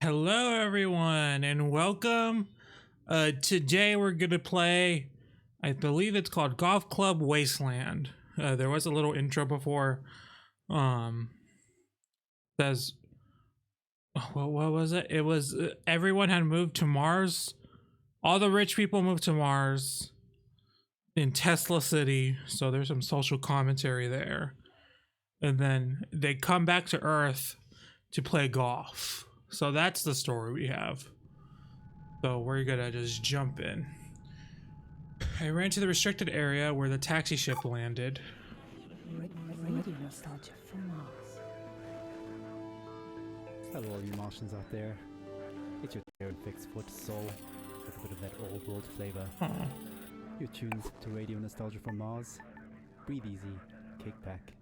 Hello everyone and welcome. Today we're gonna play, I believe it's called Golf Club Wasteland. There was a little intro before. Says, what was it? It was everyone had moved to Mars. All the rich people moved to Mars in Tesla City. So there's some social commentary there. And then they come back to Earth to play golf. So that's the story we have. So we're gonna just jump in. I ran to the restricted area where the taxi ship landed. Radio nostalgia from Mars. Hello all you Martians out there. It's your third fixed foot soul with a bit of that old world flavor. Aww. You're tuned to Radio Nostalgia from Mars. Breathe easy, kick back,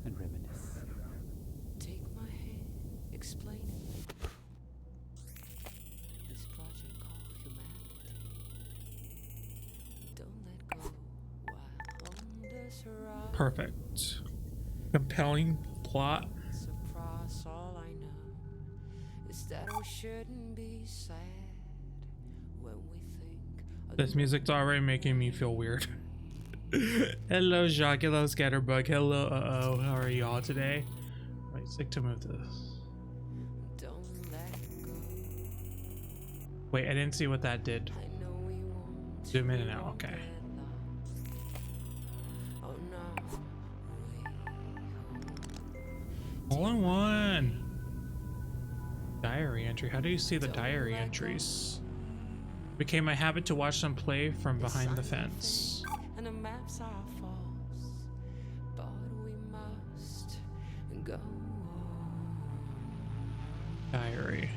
and reminisce. Take my hand, explain it. This project called humanity. Don't let go while on this ride. Perfect. Compelling plot. Surprise, all I know is that we shouldn't be sad when we think of This music's already making me feel weird. Hello Jacques, hello Scatterbug, hello how are y'all today? Wait, sick to move this. Don't let go. Wait, I didn't see what that did. I know we won't. Zoom in and out, okay. Oh no. All in one. Diary entry. How do you see the diary entries? Became my habit to watch them play from behind the fence. And the maps are false, but we must go on. Diary.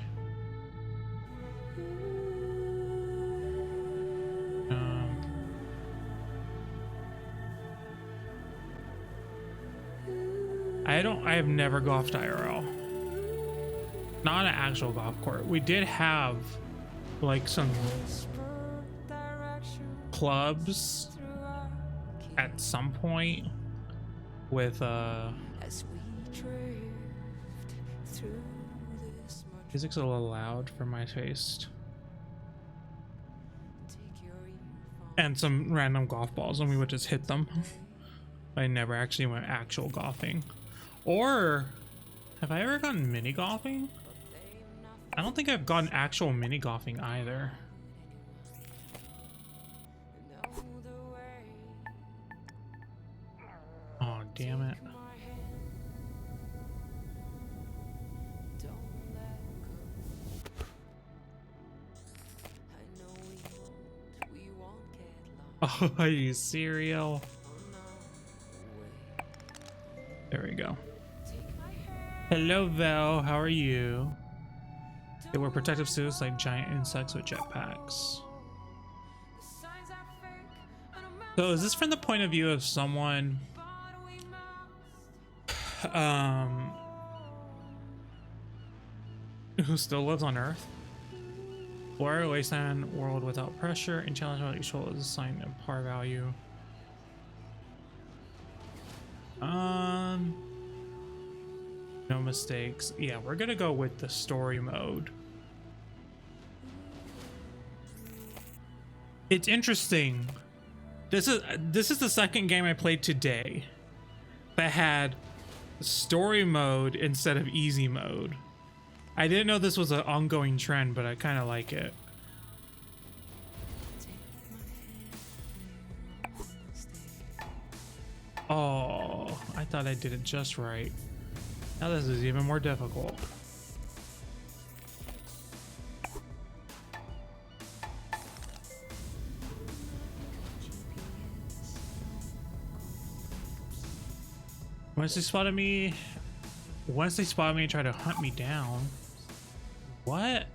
I have never golfed IRL. Not an actual golf court. We did have like some clubs at some point with As we drift through this much, music's a little loud for my taste. take your earphone. And some random golf balls and we would just hit them. I never actually went actual golfing. Or have I ever gone mini golfing? I don't think I've gone actual mini golfing either. Know the way. Oh, damn it. My hand. Don't let go. I know we won't get lost. Oh, are you cereal? Oh no, wait. There we go. Take my hand. Hello, Val. How are you? They wear protective suits like giant insects with jetpacks. The signs are fake, and I'm So is this from the point of view of someone but we must. who still lives on Earth? Or a wasteland world without pressure and challenge about each hole is assigned a par value. No mistakes. Yeah, we're gonna go with the story mode. It's interesting. This is the second game I played today that had story mode instead of easy mode. I didn't know this was an ongoing trend, but I kind of like it. Oh, I thought I did it just right. Now this is even more difficult. Once they spotted me and tried to hunt me down. What?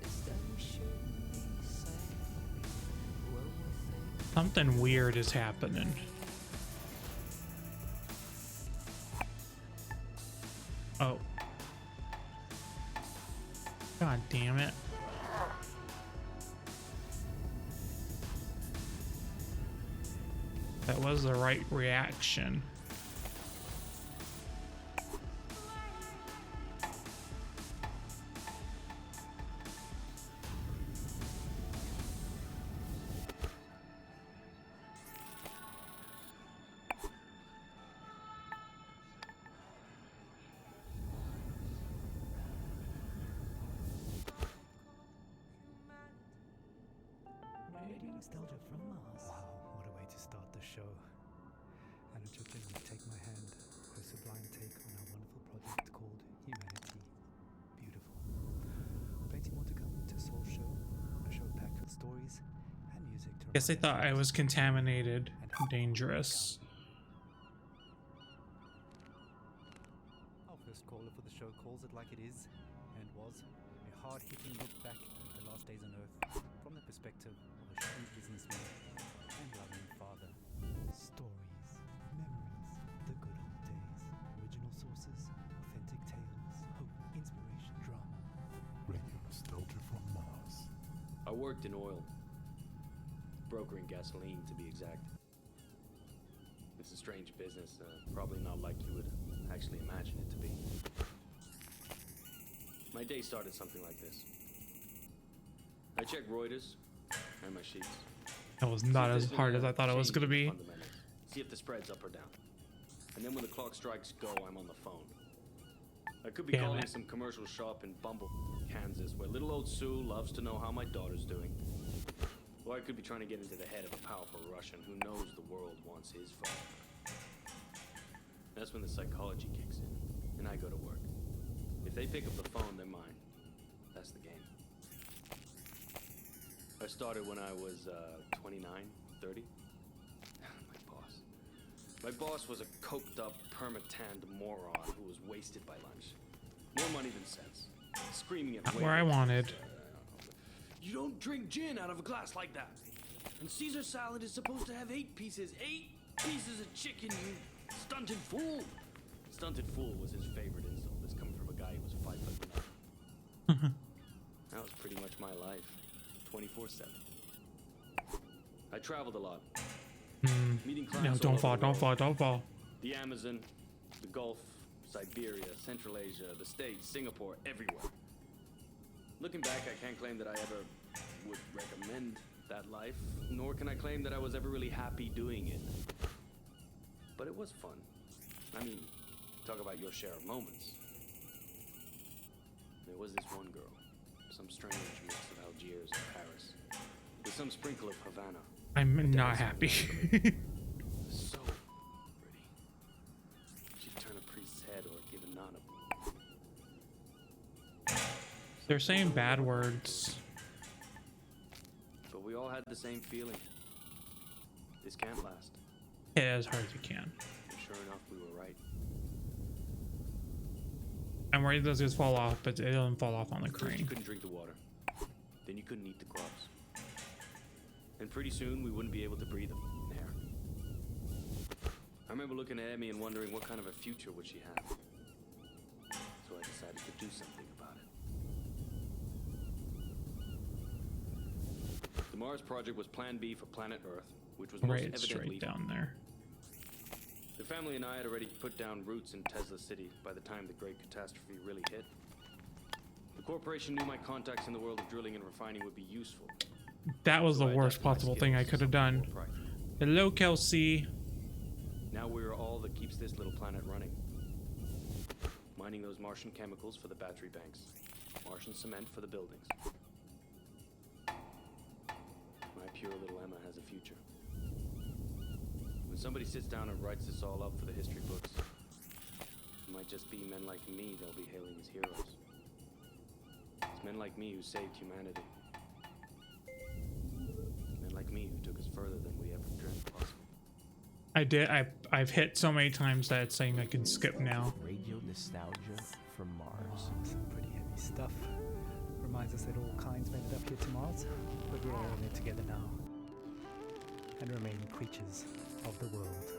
Is that we shouldn't be sad when we think. Something weird is happening. Oh. God damn it. That was the right reaction. Radio nostalgia from Mars. Wow, what a way to start the show. And it should take my hand, her sublime take on our wonderful project called Humanity. Beautiful. Plenty more to come to Soul Show, a show packed with stories and music to Guess they thought I was contaminated. Dangerous. Our first caller for the show calls it like it is, and was, a hard-hitting look back at the last days on Earth from the perspective of a shrewd businessman and loving father. Stories, memories, the good old days, original sources, authentic tales, hope, inspiration, drama. Radio nostalgia from Mars. I worked in oil, brokering gasoline to be exact. It's a strange business, probably not like you would actually imagine it to be. My day started something like this. I checked Reuters and my sheets. That was not as hard as I thought it was going to be. See if the spread's up or down. And then when the clock strikes go, I'm on the phone. I could be Damn calling it. some commercial shop in Bumble, Kansas, where little old Sue loves to know how my daughter's doing. Or I could be trying to get into the head of a powerful Russian who knows the world wants his phone. That's when the psychology kicks in, and I go to work. If they pick up the phone, they're mine. That's the game. I started when I was 29, 30. My boss was a coked-up, perma-tanned moron who was wasted by lunch. More money than sense. Screaming at Where I waiters, wanted. You don't drink gin out of a glass like that. And Caesar salad is supposed to have 8 pieces. 8 pieces of chicken, you stunted fool. Stunted fool was his favorite insult. This coming from a guy who was 5'9". That was pretty much my life. 24/7. I traveled a lot. Meeting No, clients all don't over fall, the don't world. fall, don't fall. The Amazon, the Gulf, Siberia, Central Asia, the States, Singapore, everywhere. Looking back, I can't claim that I ever would recommend that life, nor can I claim that I was ever really happy doing it. But it was fun. I mean, talk about your share of moments. There was this one girl, some strange mix of Algiers and Paris, with some sprinkle of Havana. I'm not happy. So pretty. She'd turn a priest's head or give a nun a... They're saying bad words. But we all had the same feeling. This can't last. Hit it as hard as you can. And sure enough, we were right. I'm worried those just fall off, but it doesn't fall off on the First, you crane. couldn't drink the water. Then you couldn't eat the crops. And pretty soon, we wouldn't be able to breathe the air. I remember looking at Emmy and wondering what kind of a future would she have. So I decided to do something about it. The Mars project was Plan B for planet Earth, which was most Right, evidently straight down there. The family and I had already put down roots in Tesla City by the time the great catastrophe really hit. The corporation knew my contacts in the world of drilling and refining would be useful. That was So the I worst adapted my possible thing I skills could have to something done. more practical. Hello, Kelsey. Now we're all that keeps this little planet running. Mining those Martian chemicals for the battery banks. Martian cement for the buildings. My pure little Emma has a future. When somebody sits down and writes this all up for the history books, it might just be men like me they'll be hailing as heroes. It's men like me who saved humanity. Men like me who took us further than we ever dreamt possible. I did. I've hit so many times that it's saying I can skip now. Radio nostalgia from Mars. Some pretty heavy stuff. Reminds us that all kinds made it up here to Mars, but we're all in it together now. And remain creatures of the world.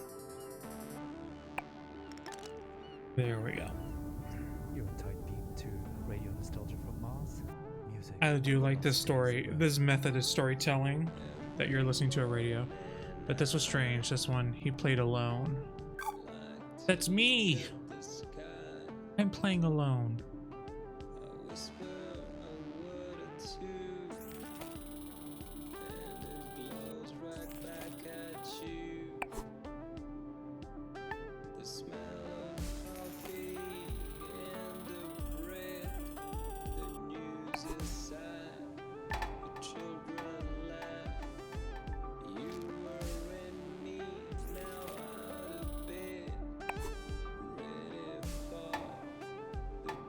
There we go. You're a tight beam to Radio Nostalgia from Mars. Music. I do like this story, this method of storytelling that you're listening to a radio. But this was strange. This one, he played alone. That's me! I'm playing alone.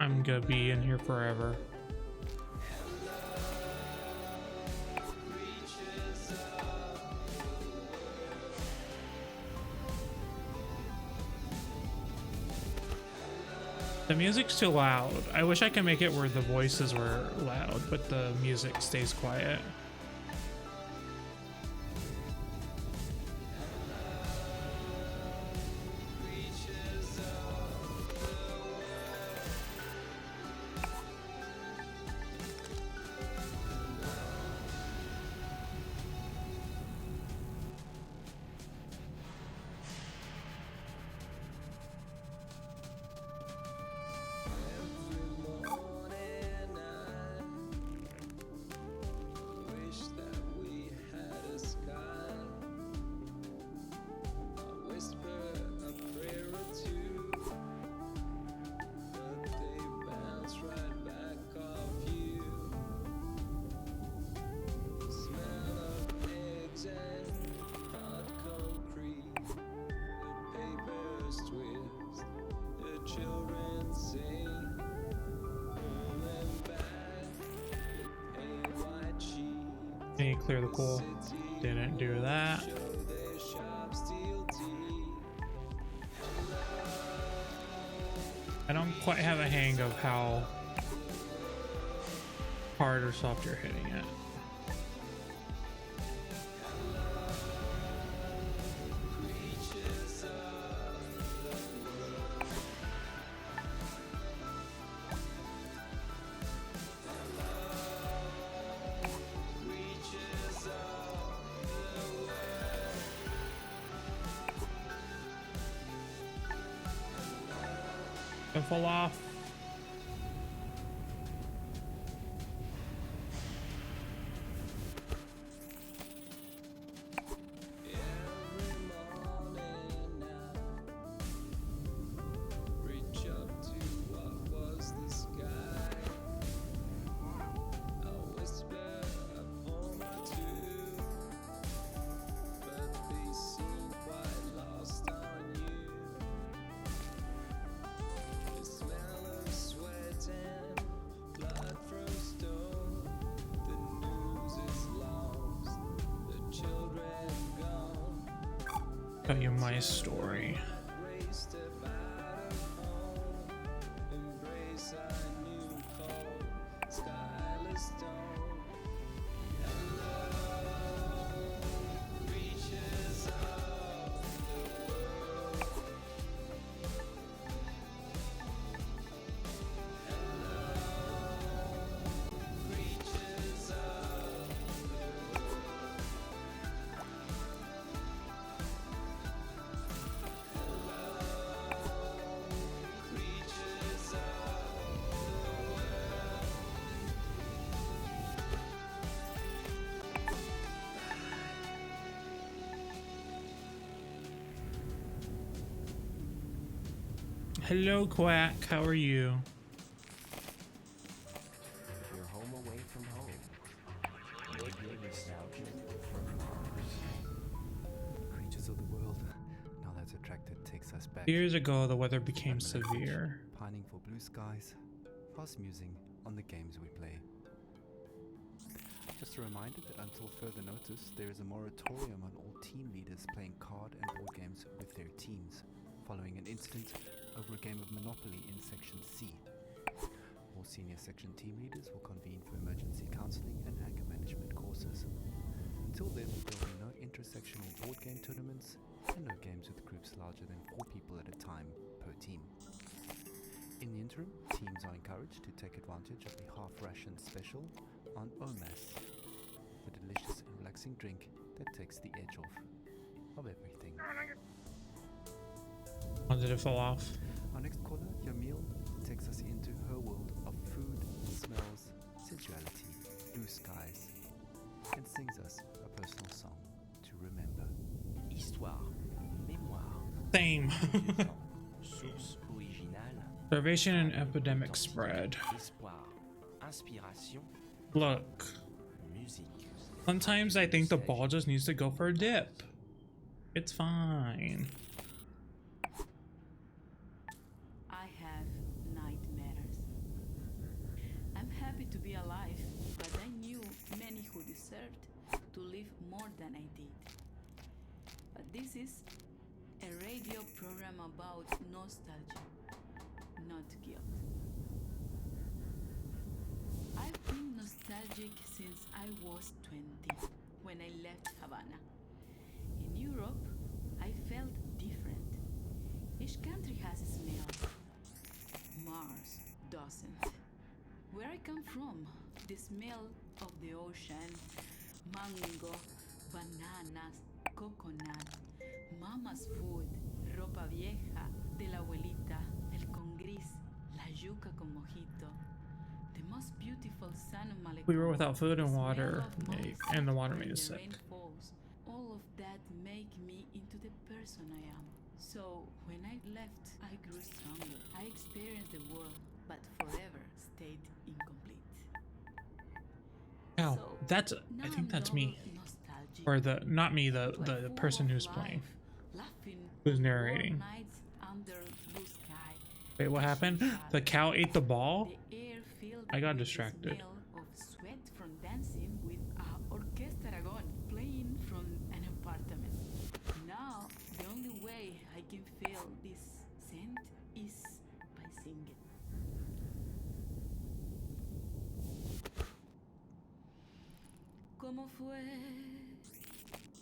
I'm gonna be in here forever. The music's too loud. I wish I could make it where the voices were loud, but the music stays quiet. Can you clear the pool? Didn't do that. I don't quite have a hang of how hard or soft you're hitting it. Don't fall off. Tell you my story. Hello, Quack. How are you? You're home away from home. Maybe nostalgia from Mars. Creatures of the world. Now that's attracted takes us back. Years ago, the weather became severe. Pining for blue skies, fast musing on the games we play. Just a reminder that until further notice, there is a moratorium on all team leaders playing card and board games with their teams, following an incident over a game of Monopoly in Section C. All senior section team leaders will convene for emergency counseling and anger management courses. Until then, there will be no intersectional board game tournaments and no games with groups larger than 4 people at a time per team. In the interim, teams are encouraged to take advantage of the half-ration special on OMAS, the delicious and relaxing drink that takes the edge off. Oh, did it fall off? Our next caller, Yamil, takes us into her world of food, smells, sensuality, blue skies, and sings us a personal song to remember. Histoire, mémoire, Same. vieux temps, source originale, Starvation and epidemic spread. espoir, inspiration, Look, musique. sometimes I think the ball just needs to go for a dip. It's fine. I have nightmares. I'm happy to be alive, but I knew many who deserved to live more than I did. But this is a radio program about nostalgia, not guilt. I've been nostalgic since I was 20 when I left Havana. In Europe, I felt different. Each country has a smell. Mars doesn't. Where I come from, the smell of the ocean, mango, bananas, coconut, mama's food, ropa vieja, de la abuelita, el con gris, la yuca con mojito, the most beautiful sun of Malecón. We were without food and the smell water, of ice and the water when made us the sick. rain falls. All of that make me into the person I am. So when I left, I grew stronger. I experienced the world, but forever stayed incomplete. Ow, So, that's, now I think I'm that's me. double nostalgic. Or the, not me, the To a full person of who's life, playing. laughing Who's on warm narrating. nights under blue sky. Wait, what happened? Fishing The cow ate the ball? The air filled I got with the distracted. smell of sweat from dancing with a orchestra aragon playing from an apartment. Now, the only way I can feel this scent is by singing. ¿Cómo fue?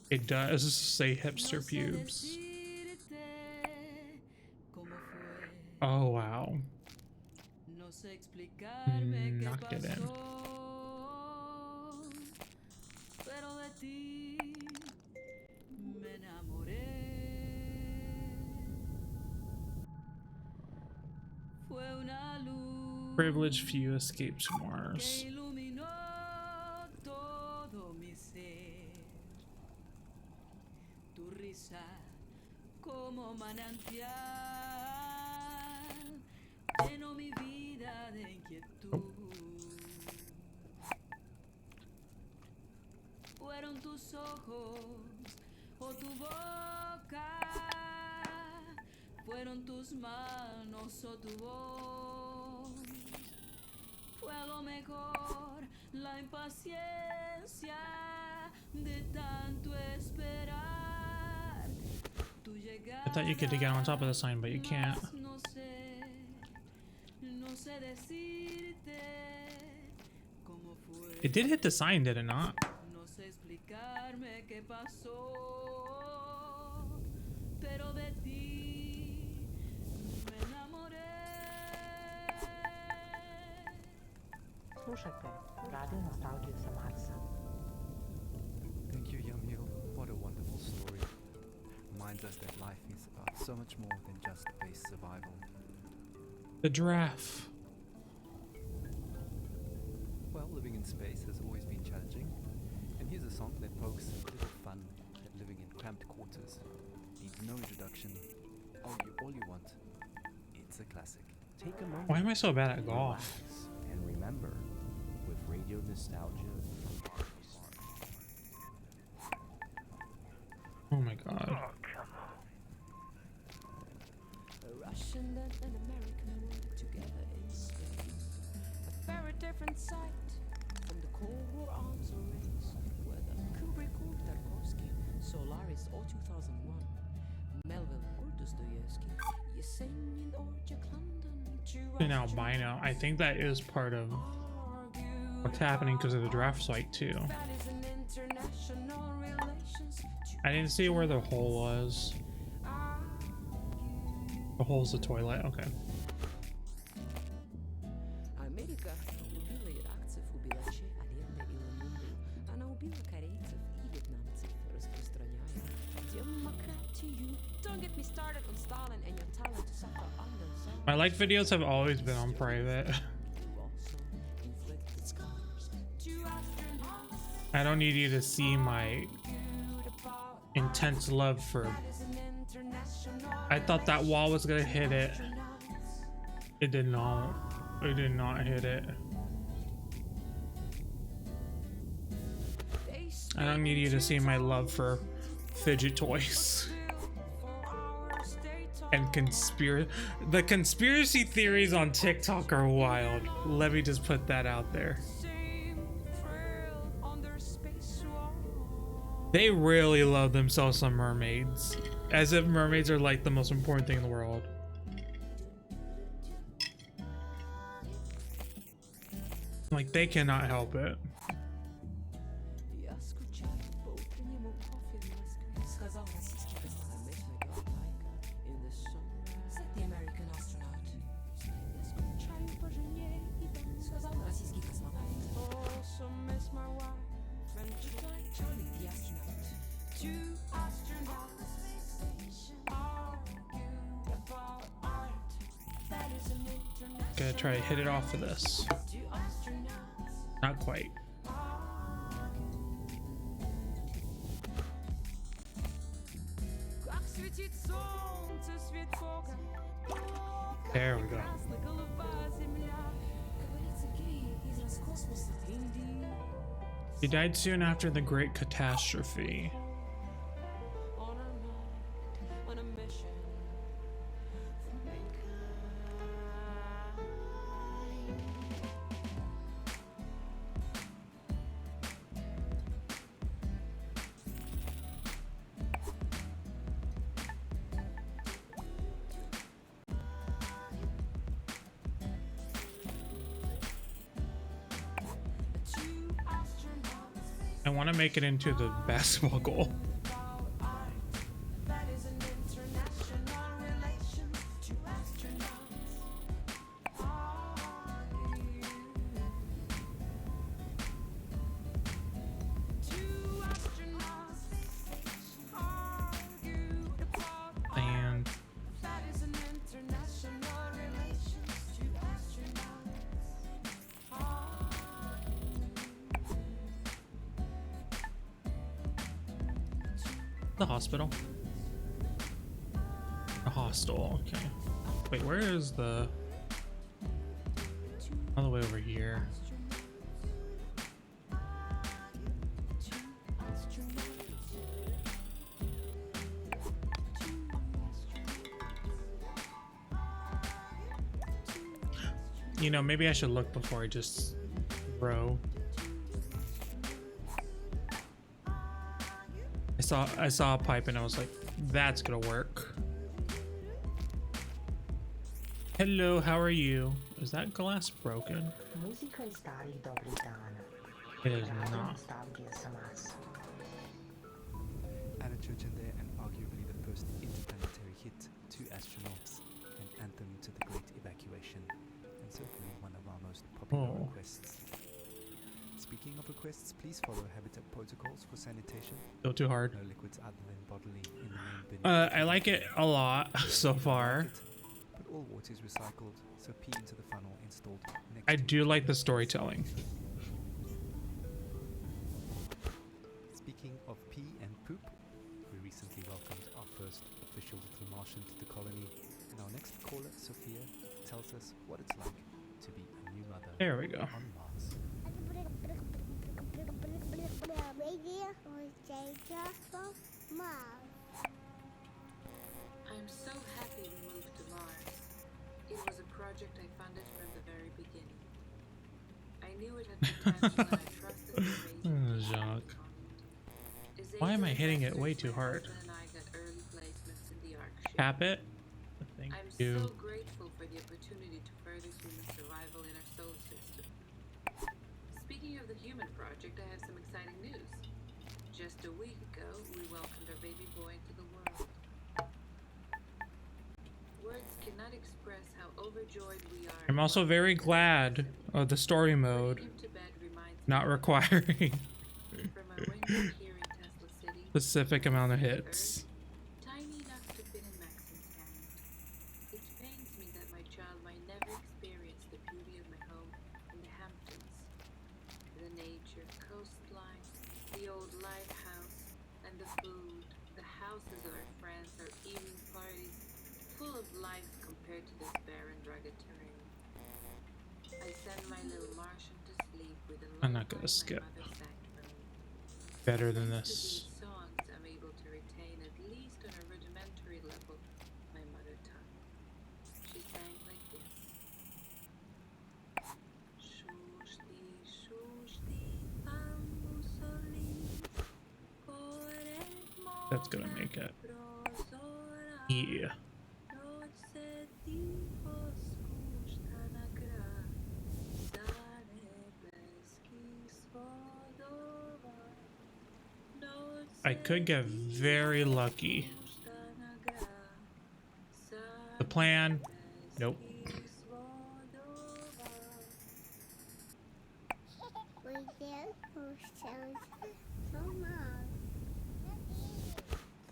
It does say hipster No sé pubes. decirte cómo fue. Oh, wow. No sé explicarme qué Knocked it in. pasó, pero de ti me enamoré. Fue una luz Privileged few escape to que Mars. iluminó todo mi ser. Tu risa como manantial llenó mi vida de inquietud. Fueron tus ojos o tu boca, fueron tus manos o tu voz. Fue lo mejor, la impaciencia de tanto esperar. Tu I thought you could get on top of the sign, but you can't. mas no sé decirte cómo fue. It did hit the sign, did it not? No sé explicarme qué pasó, pero de ti me enamoré. Слушайте радио Носталгию sa Marsa. Thank you, Yamil. What a wonderful story. Reminds us that life is about so much more than just base survival. The giraffe. Well, living in space has always been challenging, and here's a song that pokes a little fun at living in cramped quarters. Needs no introduction. All you want. It's a classic. Take a moment. Why am I so bad at to golf? relax and remember, with radio nostalgia from Mars. Oh my god. A Russian and an American worked together in space. A very different sight from the Cold War arms race. Whether Kubrick or Tarkovsky, Solaris or 2001, Melville or Dostoevsky, Yesenin or Jack London. In albino, I think that is part of what's happening because of the draft site too. I didn't see where the hole was. The hole's the toilet. Okay. Америка убила иракцев, убила Че, Алленда и Лумумбу. Она убила корейцев и вьетнамцев, распространяя демократию. to you. Don't get me started on Stalin and your talent to suffer under some. My like videos have always been on private. I don't need you to see my intense love for. I thought that wall was gonna hit it. It did not. It did not hit it. I don't need you to see my love for fidget toys. And the conspiracy theories on TikTok are wild. Let me just put that out there. They really love themselves some mermaids. As if mermaids are like the most important thing in the world. Like, they cannot help it. Gonna try to hit it off of this. Not quite. There we go. He died soon after the Great Catastrophe. I want to make it into the basketball goal. And the hospital. A hostel, okay. Wait, where is the... all the way over here. You know, maybe I should look before I just row. I saw a pipe and I was like, that's gonna work. Hello, how are you? Is that glass broken? Muzica stari dobry dan. It is Radio not. nostalgia sa masa. Anna Churchill and arguably the first interplanetary hit, Two Astronauts, an anthem to the Great Evacuation, and certainly one of our most popular requests. Speaking of requests, please follow Habitat protocols for sanitation. Go too hard. No liquids other than bodily in the main bin. I like it a lot so far. But all water is recycled, so pee into the funnel installed next I to do like the storytelling. Speaking of pee and poop, we recently welcomed our first official little Martian to the colony, and our next caller, Sophia, tells us what it's like to be a new mother There we go. on Mars. I'm so happy we moved to Mars. It was a project I funded from the very beginning. I knew it had potential and I trusted the raising Jacques. Why am I hitting it way too hard? And I got early placements in the Ark ship. Tap it. Thank I'm you. so grateful for the opportunity to further human survival in our solar system. Speaking of the human project, I have some exciting news. Just a week ago, we welcomed our baby boy into the world. Words cannot express how overjoyed we are. I'm also very glad of the story mode Putting him to bed reminds me not requiring from our window here in Tesla City, specific amount of hits. tiny lands are evening parties, full of life compared to this barren, rugged terrain. I send my little Martian to sleep with a I'm not lullaby gonna skip. my mother sang for me. Better than Thanks to this. these songs, I'm able to retain, at least on a rudimentary level, my mother tongue. She sang like this. Shushti, shushti, pamusoli, koret That's gonna make it. prozora, Yeah. noce tiho spuštanagra, sa nebeskih svodova. I could get very lucky. The plan, nope.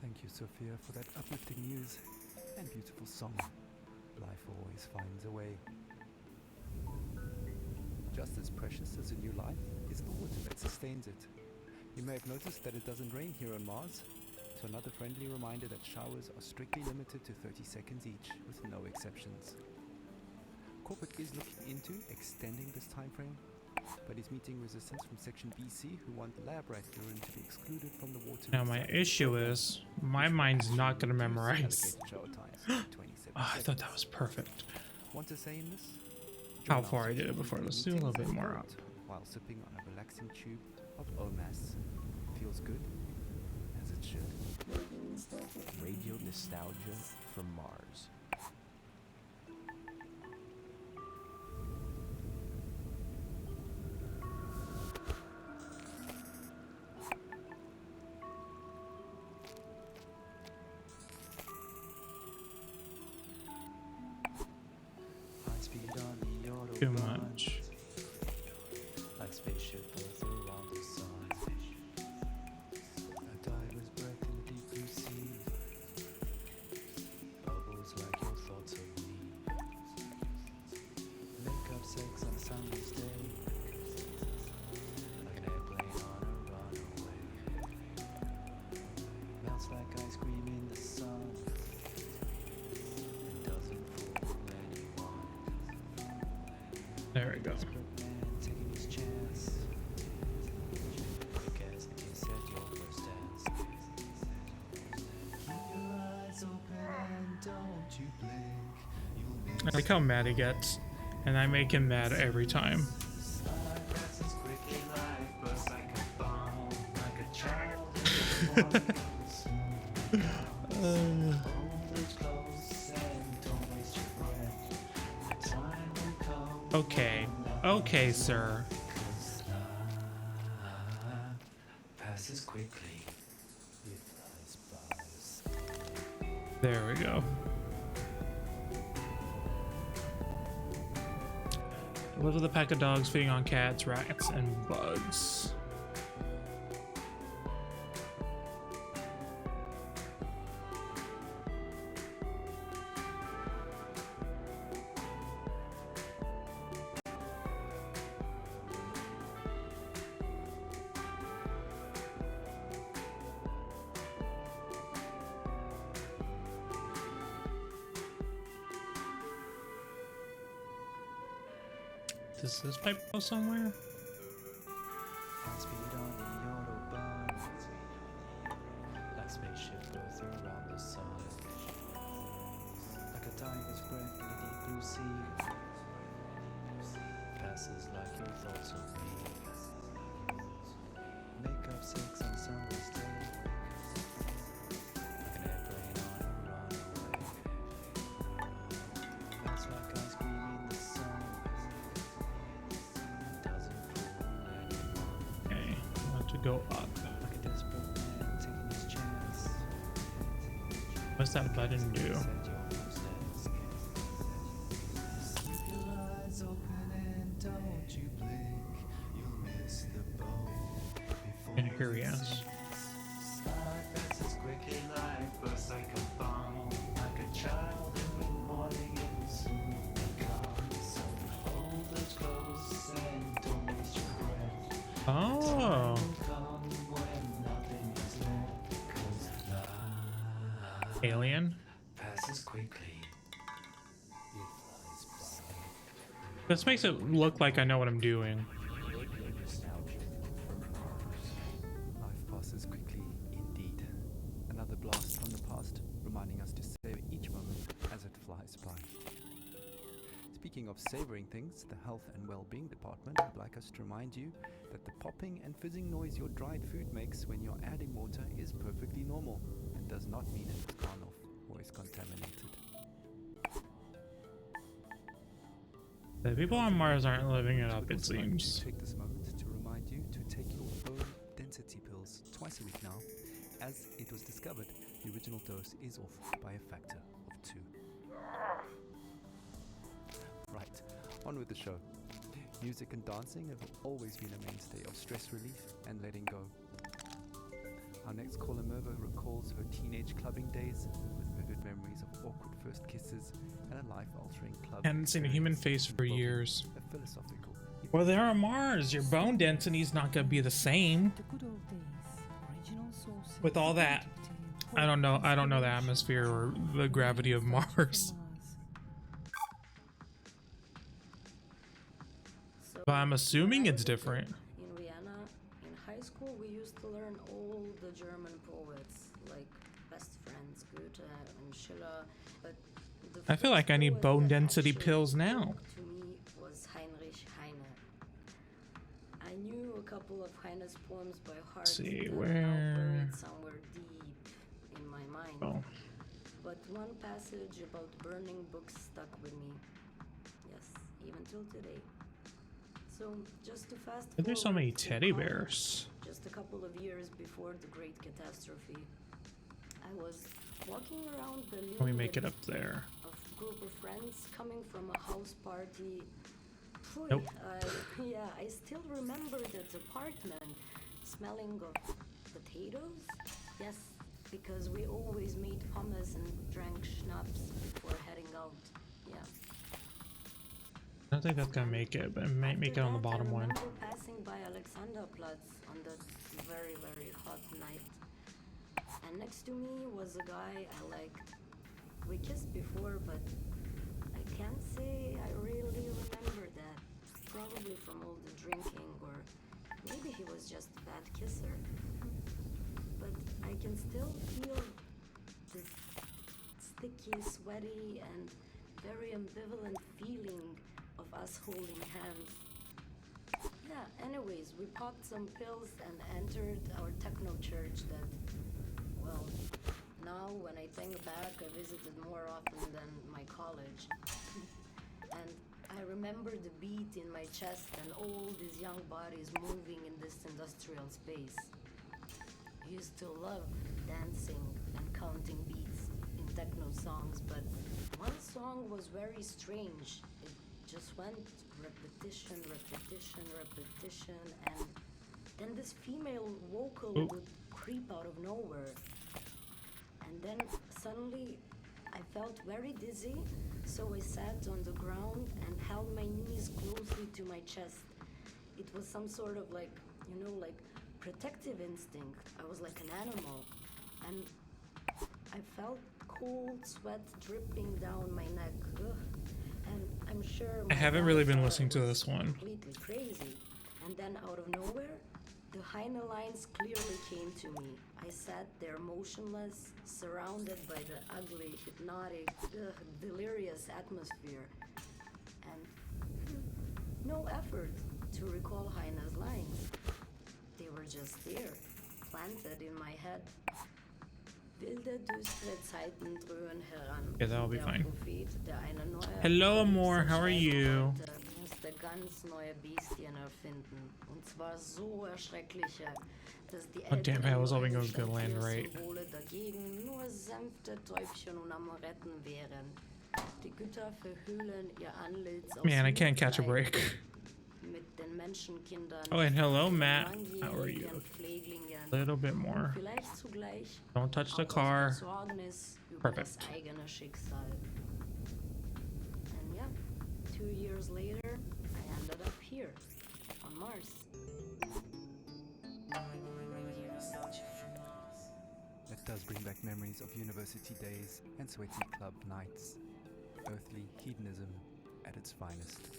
Thank you, Sophia, for that uplifting news and beautiful song. Life always finds a way. Just as precious as a new life is the water that sustains it. You may have noticed that it doesn't rain here on Mars, so another friendly reminder that showers are strictly limited to 30 seconds each, with no exceptions. Corporate is looking into extending this time frame, but is meeting resistance from Section BC, who want lab rat urine to be excluded from the water. Now my issue is my mind's not gonna memorize. Oh, I thought that was perfect. Want to say in this? How far I did it before. Let's do a little bit more up. While sipping on a relaxing tube of OMAS. Feels good, as it should. Radio nostalgia from Mars. High speed on the Autobahn. Too much. Like spaceship both around the sun. A diver's breath in the deep blue sea. Bubbles like your thoughts of me. Make up sex on a summer's day. Like an airplane on a runaway. Melts like ice cream in the sun. And doesn't fool anyone. There we go. Desperate man taking his chance. Guess the kiss at your first dance. Keep your eyes open and don't you blink. You'll miss I like how mad he gets, and I make him mad every time. life passes quickly, life bursts like a bomb, like a child in the morning. Hold it close and don't waste your breath. The time will come. Okay. Okay, sir. Passes quickly. It flies by. There we go. Live with a pack of dogs feeding on cats, rats, and bugs. Does this pipe go somewhere? High speed on the Autobahn. Like spaceship goes around the sun. Like a tiger's breath in the deep blue sea. Passes like your thoughts of me. Make up sex on summer's day. Like an airplane on a runaway. Melts like ice cream in the sun. Doesn't fool anyone. Okay, about to go up. Like a desperate man taking his chance. What's that button do? Set your first dance. Keep your eyes open and don't you blink. You'll miss the boat before And here he is. Life passes quickly, life bursts like a bomb. Like a child in the morning, it will soon be gone. So hold it close and don't waste your breath. Oh. Come when nothing is left, 'cause life Alien. Passes quickly. This makes it look like I know what I'm doing. You're nostalgic for Mars. Life passes quickly indeed. Another blast from the past, reminding us to savor each moment as it flies by. Speaking of savoring things, the Health and Well-being Department would like us to remind you that the popping and fizzing noise your dried food makes when you're adding water is perfectly normal and does not mean it is gone off or is contaminated. The people on Mars aren't living it up, Would it also like to seems. take this moment to remind you to take your bone density pills twice a week now, as it was discovered the original dose is off by a factor of 2. Right, on with the show. Music and dancing have always been a mainstay of stress relief and letting go. Our next caller, Merva, recalls her teenage clubbing days with vivid memories of awkward first kisses and a life-altering club. Hadn't seen a human experience face for invoking years. a philosophical. Well, they're on Mars. Your bone density's not gonna be the same. The good old days, original sources With all that, I don't know the atmosphere or the gravity of Mars. So, But I'm assuming when I it's was a kid different. In Vienna, in high school, we used to learn all the German poets, like best friends Goethe and Schiller. But the I feel like I need first bone poet that density actually pills now. spoke to me was Heinrich Heine. I knew a couple of Heine's poems by heart. See, that are now where- buried somewhere deep in my mind. Oh, But one passage about burning books stuck with me. Yes, even till today. So, just to fast but there's so forward many to teddy college, bears. just a couple of years before the Great Catastrophe, I was walking around Berlin Can we make with it up there? a group of friends coming from a house party. Phew, Nope. yeah, I still remember that apartment smelling of potatoes. Yes, because we always made hummus and drank schnapps before heading out. Yeah. I don't think that's gonna make it, but it might make it on the After that, bottom I one. remember passing by Alexanderplatz on that very, very hot night. And next to me was a guy I liked. We kissed before, but I can't say I really remember that. Probably from all the drinking, or maybe he was just a bad kisser. But I can still feel this sticky, sweaty, and very ambivalent feeling of us holding hands. Yeah, anyways, we popped some pills and entered our techno church that, well, now when I think back, I visited more often than my college. And I remember the beat in my chest and all these young bodies moving in this industrial space. I used to love dancing and counting beats in techno songs, but one song was very strange. It just went repetition, repetition, repetition, and then this female vocal would creep out of nowhere. And then suddenly I felt very dizzy, so I sat on the ground and held my knees closely to my chest. It was some sort of like, like protective instinct. I was like an animal. And I felt cold sweat dripping down my neck. Ugh. And I'm sure I my haven't dad really been thought I listening to was this one. completely crazy. And then out of nowhere, the Heine lines clearly came to me. I sat there motionless, surrounded by the ugly, hypnotic, delirious atmosphere. And no effort to recall Heine's lines. They were just there, planted in my head. Wilde, düstere Zeiten dröhnen heran. Yeah, that'll be Der fine. Prophet, der eine neue Hello, Amor. Apokalypse How are schreiben you? wollte, musste ganz neue Bestien erfinden. Und zwar so erschreckliche, dass die Oh, damn it, I was hoping it was älteren gonna land right. Symbole dagegen nur sanfte Täubchen und Amoretten wären. Die Götter verhüllen ihr Antlitz aus Man, I can't catch a Mitleid break. mit den Menschenkindern, Oh, and hello, den Matt. How are you? langjährigen Pfleglingen. A little bit more. Vielleicht zugleich Don't touch the auch aus car. Besorgnis über das Perfect. eigene Schicksal. And yeah, 2 years later, I ended up here, on Mars. At does bring back memories of university days and sweaty club nights. Earthly hedonism at its finest.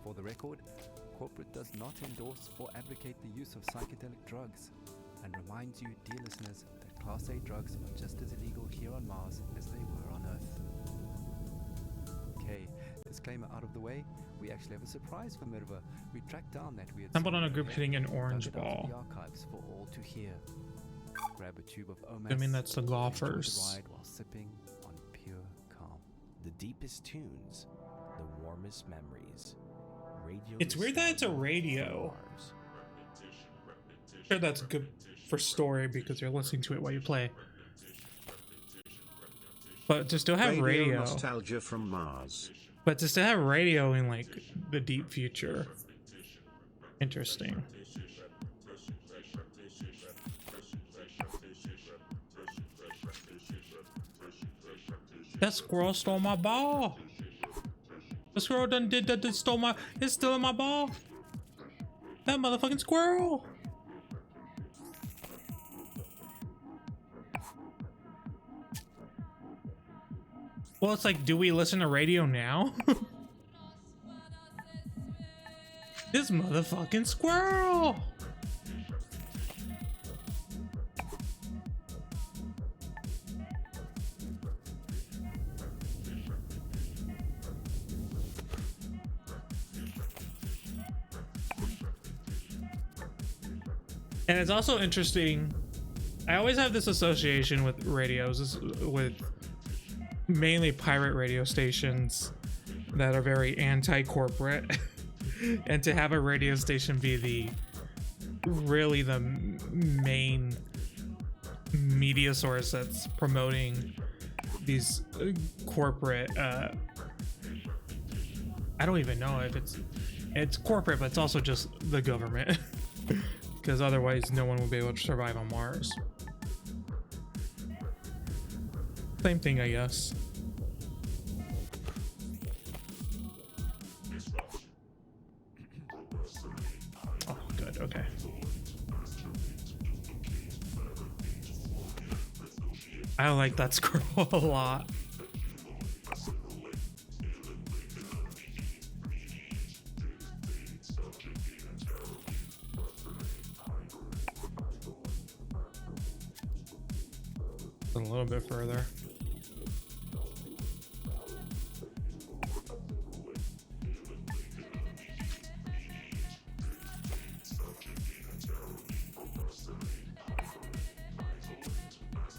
For the record, corporate does not endorse or advocate the use of psychedelic drugs, and reminds you, dear listeners, that Class A drugs are just as illegal here on Mars as they were on Earth. Okay, disclaimer out of the way, we actually have a surprise for Mirva. We tracked down that weird Stumbled on a song group and hitting an dug orange it out of ball. the archives for all to hear. Grab a tube of Omas. I mean, that's the and enjoy golfers. the ride while sipping on pure calm. The deepest tunes, the warmest memories. Radio It's weird that it's a radio. Sure, that's good for story because you're listening to it while you play. But to still have radio, nostalgia from Mars. but to still have radio in like the deep future, interesting. That squirrel stole my ball. The squirrel done did that. Stole my. It's still in my ball. That motherfucking squirrel. Well, it's like, do we listen to radio now? This motherfucking squirrel. And it's also interesting. I always have this association with radios, with mainly pirate radio stations that are very anti-corporate. And to have a radio station be the main media source that's promoting these corporate I don't even know if it's corporate, but it's also just the government. Because otherwise no one will be able to survive on Mars. Same thing, I guess. Oh, good, okay. I like that squirrel a lot. A little bit further.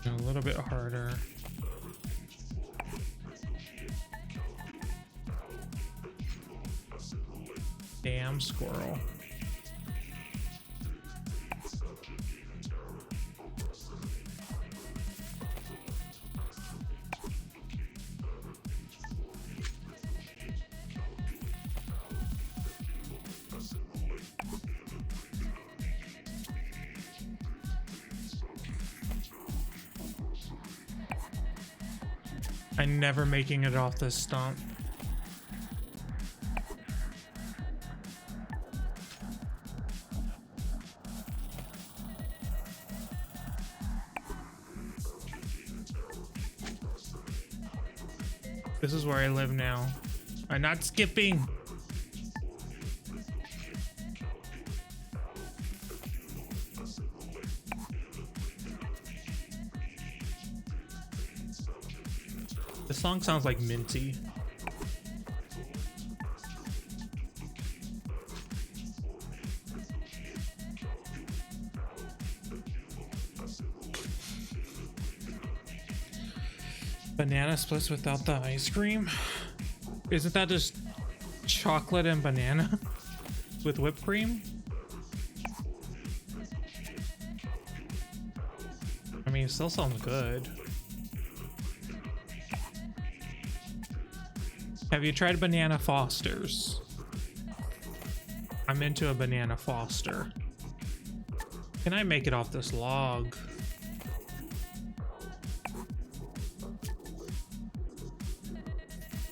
A little bit harder. Damn squirrel. I'm never making it off this stump. This is where I live now. I'm not skipping. The song sounds like Minty. Banana splits without the ice cream? Isn't that just chocolate and banana with whipped cream? I mean, it still sounds good. Have you tried Banana Fosters? I'm into a Banana Foster. Can I make it off this log?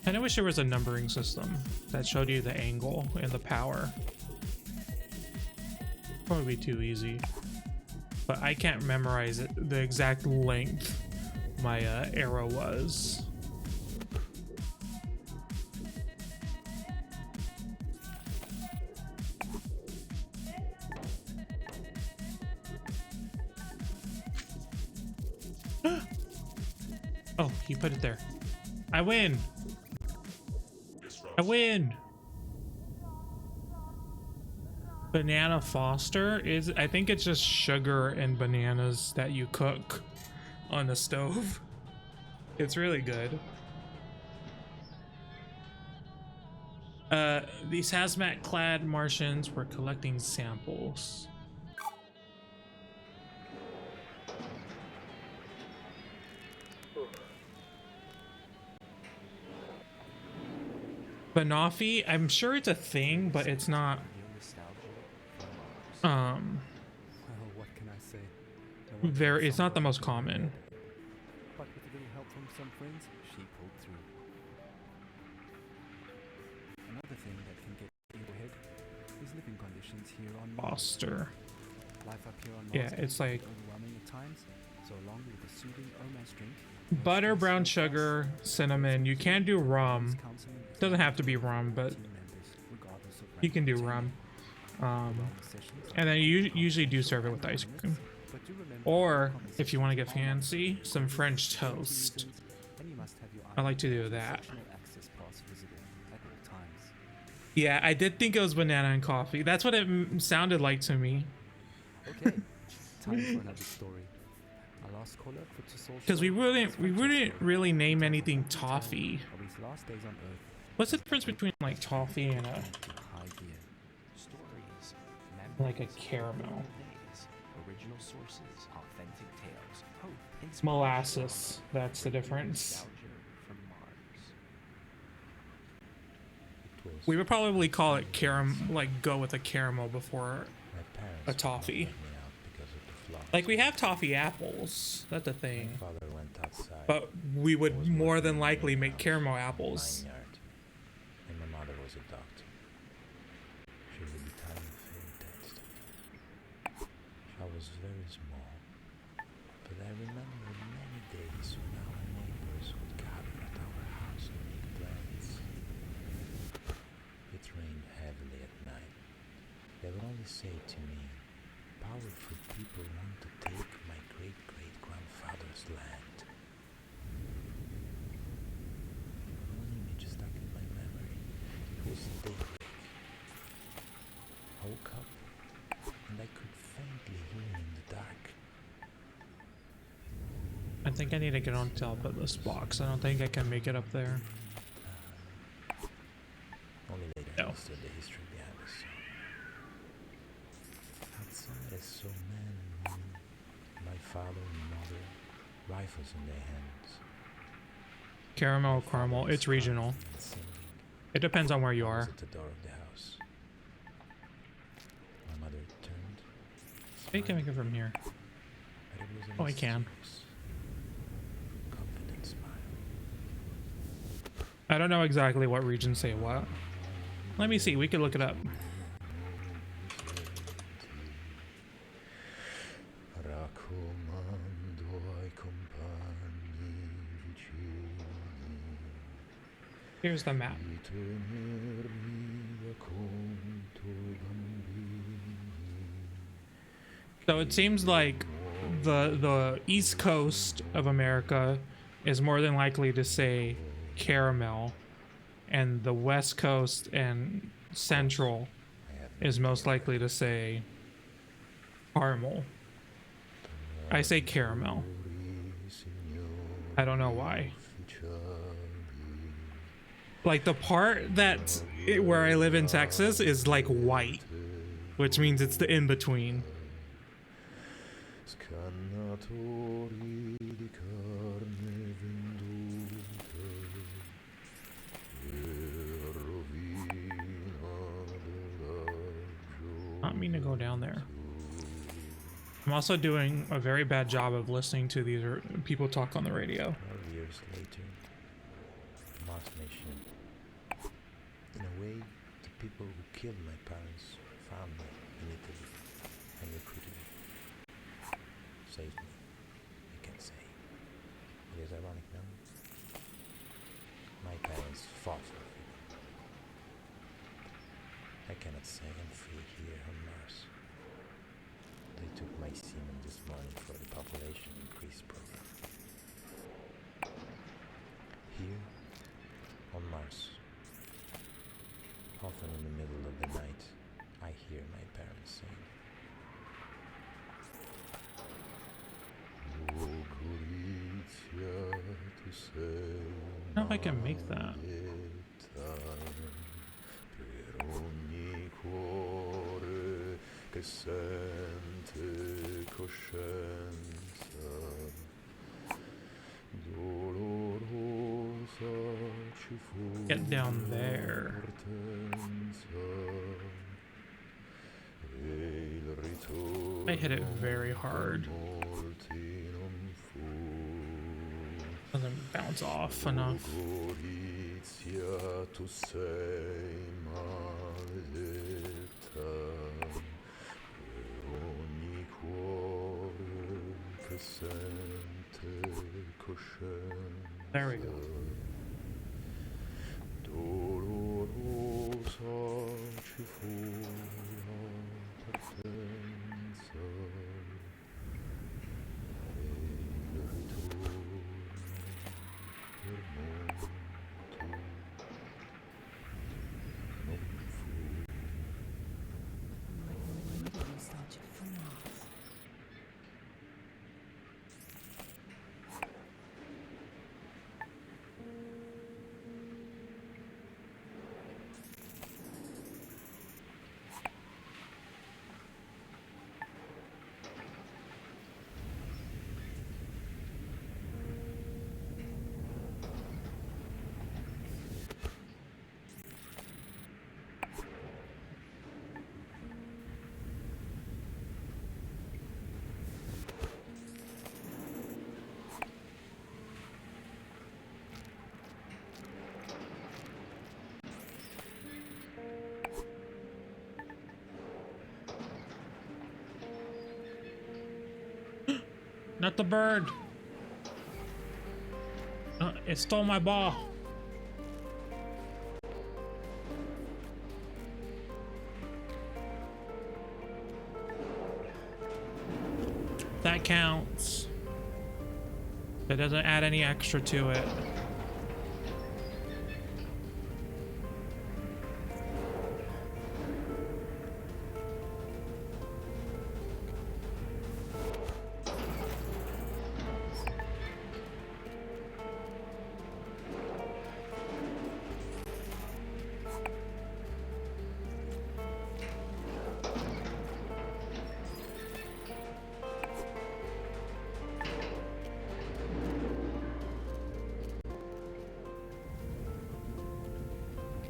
I wish there was a numbering system that showed you the angle and the power. Probably be too easy. but I can't memorize it, the exact length my arrow was. Oh, you put it there. I win. I win. Banana Foster is, I think it's just sugar and bananas that you cook on the stove. It's really good. These hazmat clad Martians were collecting samples. Banoffee, I'm sure it's a thing, but it's not. Well, what can I say? No one Very, had it's not the some most work to do common. yet. But with a little help from some friends, she pulled through. Another thing that can get in your head is living conditions here on Mars. Foster. Life up here on Mars Yeah, can it's be like overwhelming at times. So along with a soothing romance drink, butter, brown sugar, cinnamon. You can do rum. Doesn't have to be rum, but you can do rum. And then you usually do serve it with ice cream. Or if you want to get fancy, some French toast. I like to do that. Yeah, I did think it was banana and coffee. That's what it sounded like to me. Okay, time for another story. Our last caller puts us all Because we short wouldn't of his really story. name He anything tells us a tale toffee. of his last days on Earth. What's the difference between like toffee and a High gear. Stories, like a memories, caramel? days, original sources, authentic tales, hope, inspiration, Molasses? That's the difference. nostalgia from Mars. It was We would probably call it caram, like go with a caramel before my parents a toffee. let me out because of the flood. Like we have toffee apples. That's a thing. My father went outside. But we would more than likely make caramel apples. Vineyard, and my mother was a doctor. She was an Italian film taste. I was very small, but I remember many days when our neighbors would gather at our house and make plans. It rained heavily at night. They would only say to me, "Powerful people want to take my great-great-grandfather's land." One image stuck in my memory. It was daybreak. I woke up and I could faintly hear in the dark. I think I need to get on top of this box. I don't think I can make it up there. Only later I No. understood the history behind the song. Outside I saw men and women, my father and mother, rifles in their hands. Caramel, caramel. It's regional. And singing. It depends on where you I was are. at the door of the house. My mother turned. You can make it from here. But it was a Oh, I can. mysterious, confident smile. I don't know exactly what regions say what. Let me see. We could look it up. Raccomando ai compagni vicini Here's the map. di tenermi da conto i bambini. So it seems like the East Coast of America is more than likely to say caramel, and the West Coast and Central is most likely to say caramel. I say caramel. I don't know why. Like the part that where I live in Texas is like white, which means it's the in between. Scannatori di carne venduta e rovina dell'agio. Not mean to go down there. I'm also doing a very bad job of listening to these people talk on the radio. 12 years later, Mars Mission. In a way, the people who killed my parents found me in Italy and recruited me. saved me, I can say. It is ironic, no? My parents fought for freedom. I cannot say I'm free here on Mars. They took my semen this morning for the population increase program. Here, on Mars, often in the middle of the night, I hear my parents sing. I don't know if I can make that. Get down there. I hit it very hard. Doesn't bounce off enough. There we go. Not the bird. It stole my ball. That counts. That doesn't add any extra to it.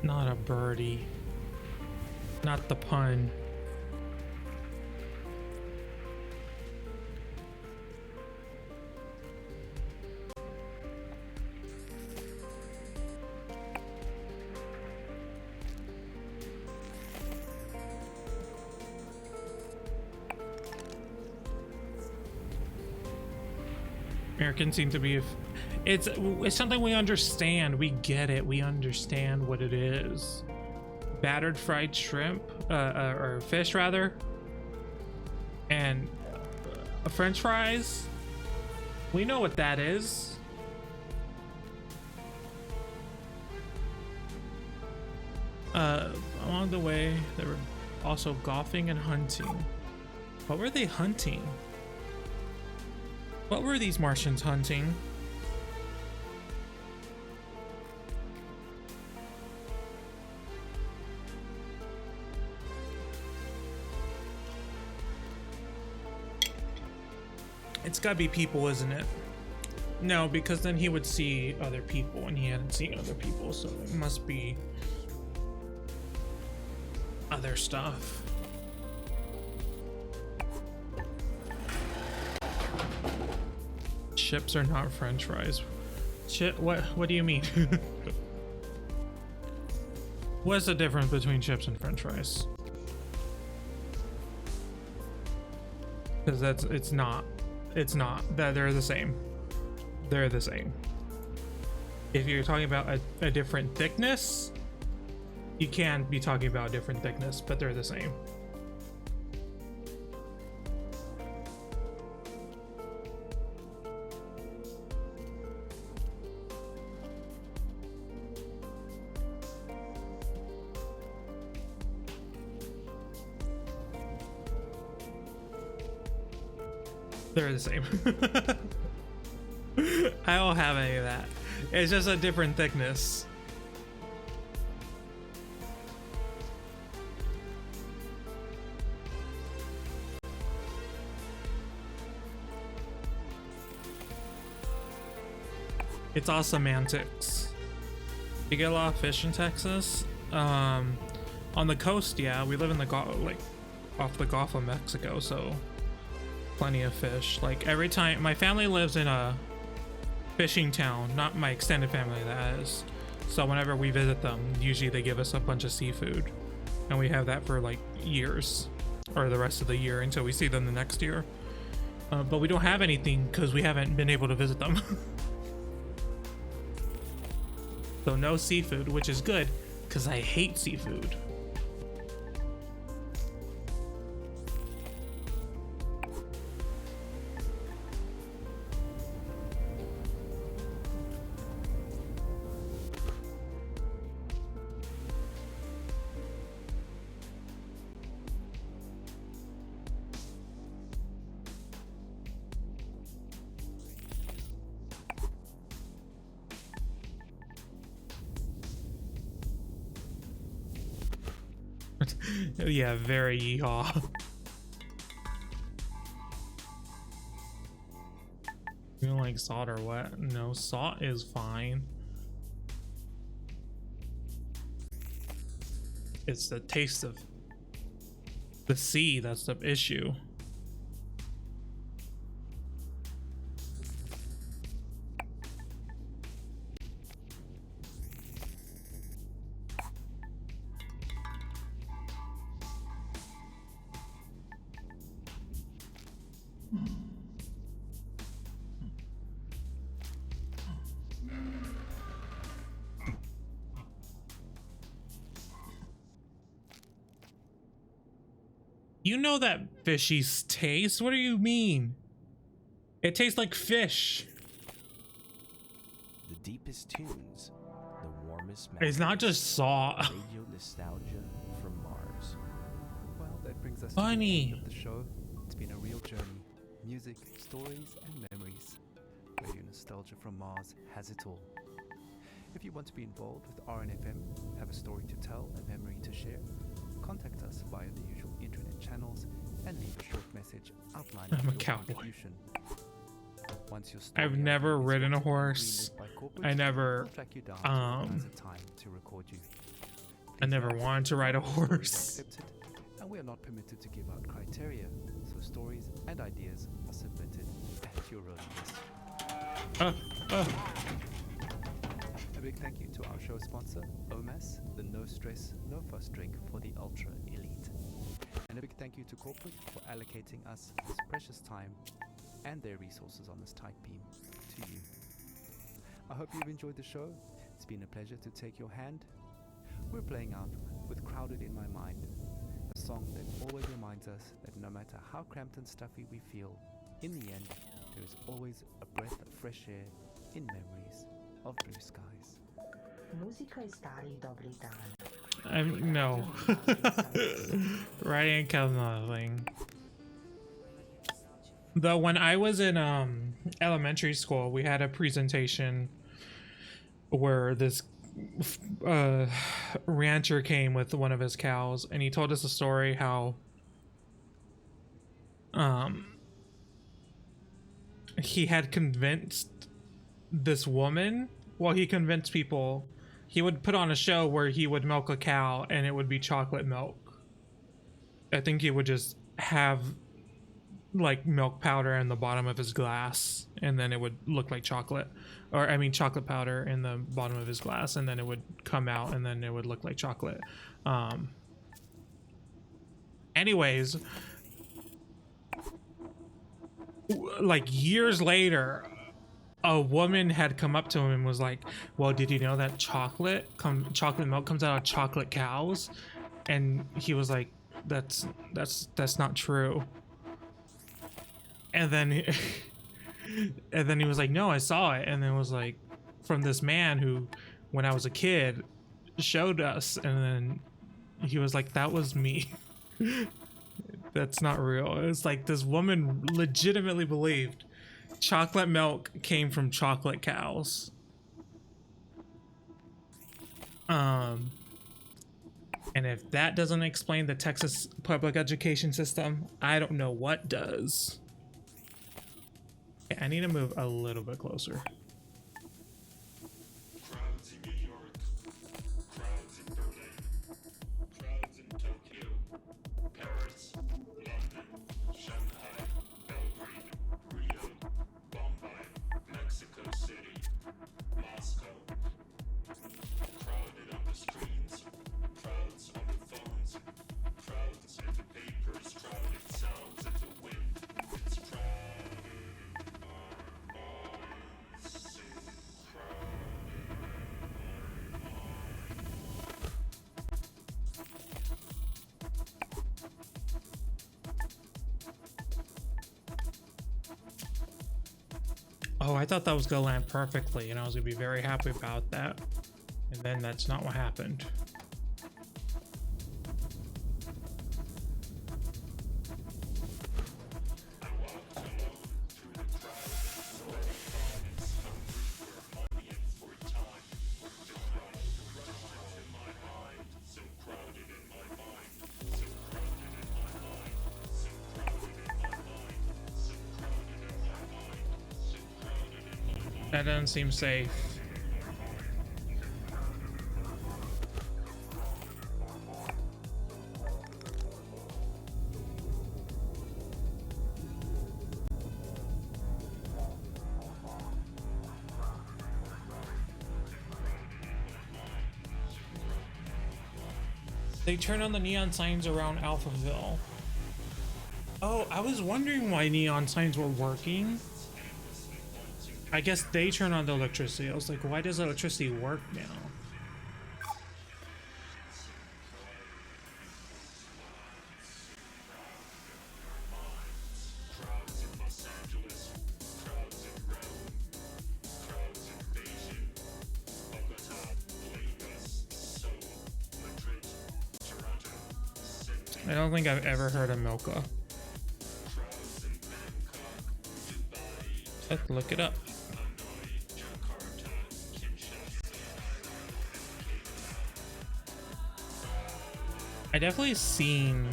Not a birdie. Not the pun. Americans seem to be it's something we understand. We get it. We understand what it is. Battered fried shrimp, or fish rather, and French fries. We know what that is. Along the way, they were also golfing and hunting. What were they hunting? What were these Martians hunting? It's gotta be people, isn't it? No, because then he would see other people and he hadn't seen other people, so it must be other stuff. Chips are not French fries. What do you mean? What's the difference between chips and French fries? Because it's not. it's not. That they're the same. They're the same. If you're talking about a different thickness, you can be talking about a different thickness, but they're the same. They're the same. I don't have any of that. It's just a different thickness. It's all semantics. You get a lot of fish in Texas. On the coast, yeah, we live in the like off the Gulf of Mexico, so plenty of fish. Like every time, my family lives in a fishing town, not my extended family, that is. So whenever we visit them, usually they give us a bunch of seafood, and we have that for like years, or the rest of the year until we see them the next year. But we don't have anything because we haven't been able to visit them. So no seafood, which is good because I hate seafood. Yeah, very yeehaw. You don't like salt or what? No, salt is fine. It's the taste of the sea that's the issue. You know that fishy taste? What do you mean? It tastes like fish. The deepest tunes, the warmest It's not just salt. radio nostalgia from Mars. Well, that brings us Funny. to the end of the show. It's been a real journey. Music, stories, and memories. Radio Nostalgia from Mars has it all. If you want to be involved with RNFM, have a story to tell, a memory to share, contact us via the usual internet channels and leave a short message outlining I'm a your cowboy. contribution. Once your story I've never idea is ridden a vetted and horse. greenlit by corporate, I never, we'll track you down to organize a time to record you. I never Please note, wanted to ride a all stories are horse. accepted, and we are not permitted to give out criteria, so stories and ideas are submitted at your own risk. A big thank you to our show sponsor, OMAS, the No Stress, No Fuss drink for the ultra elite. And a big thank you to corporate for allocating us this precious time and their resources on this tight beam to you. I hope you've enjoyed the show. It's been a pleasure to take your hand. We're playing out with Crowded in My Mind, a song that always reminds us that no matter how cramped and stuffy we feel, in the end, there is always a breath of fresh air in memories of blue skies. Muzika i starih dobrih dana. No. Writing counts nothing. Though when I was in elementary school, we had a presentation where this rancher came with one of his cows, and he told us a story how he had convinced this woman, well, he convinced people, he would put on a show where he would milk a cow and it would be chocolate milk. I think he would just have like milk powder in the bottom of his glass, and then it would look like chocolate, or I mean chocolate powder in the bottom of his glass, and then it would come out and then it would look like chocolate. Anyways, like years later, a woman had come up to him and was like, well, did you know that chocolate milk comes out of chocolate cows? And he was like, that's not true. And then and then he was like, no, I saw it. And then it was like, from this man who, when I was a kid, showed us. And then he was like, that was me. That's not real. It's like this woman legitimately believed chocolate milk came from chocolate cows. And if that doesn't explain the Texas public education system, I don't know what does. Okay, I need to move a little bit closer. Crowds in New York, crowds in Berlin, crowds in Tokyo, Paris, London, Shanghai, Belgrade, Rio, Bombay, Mexico City, Moscow. Crowded on the screens, crowds on the phones, crowds in the papers, crowded sounds in the wind. It's crowded in our minds, so crowded in our Oh, I thought that was gonna land perfectly, and I was gonna be very happy about that. And then that's not what happened. I walked alone through the crowd, sweaty bodies, hungry for money and for time. The crowd rushed into my mind, so crowded in my mind, so crowded in my mind, so crowded in my mind, so crowded in my mind, so crowded in my mind. That doesn't seem safe. They turn on the neon signs around Alphaville. Oh, I was wondering why neon signs were working. I guess they turn on the electricity. I was like, why does electricity work now? Crowds in Los Angeles, crowds in Rome, crowds in Beijing, Bogota, Lagos, Seoul, Madrid, Toronto, Sydney. I don't think I've ever heard of Milka. Crowds in Bangkok, Dubai, Let's look it up. Hanoi, Jakarta, Kinshasa, I definitely seen.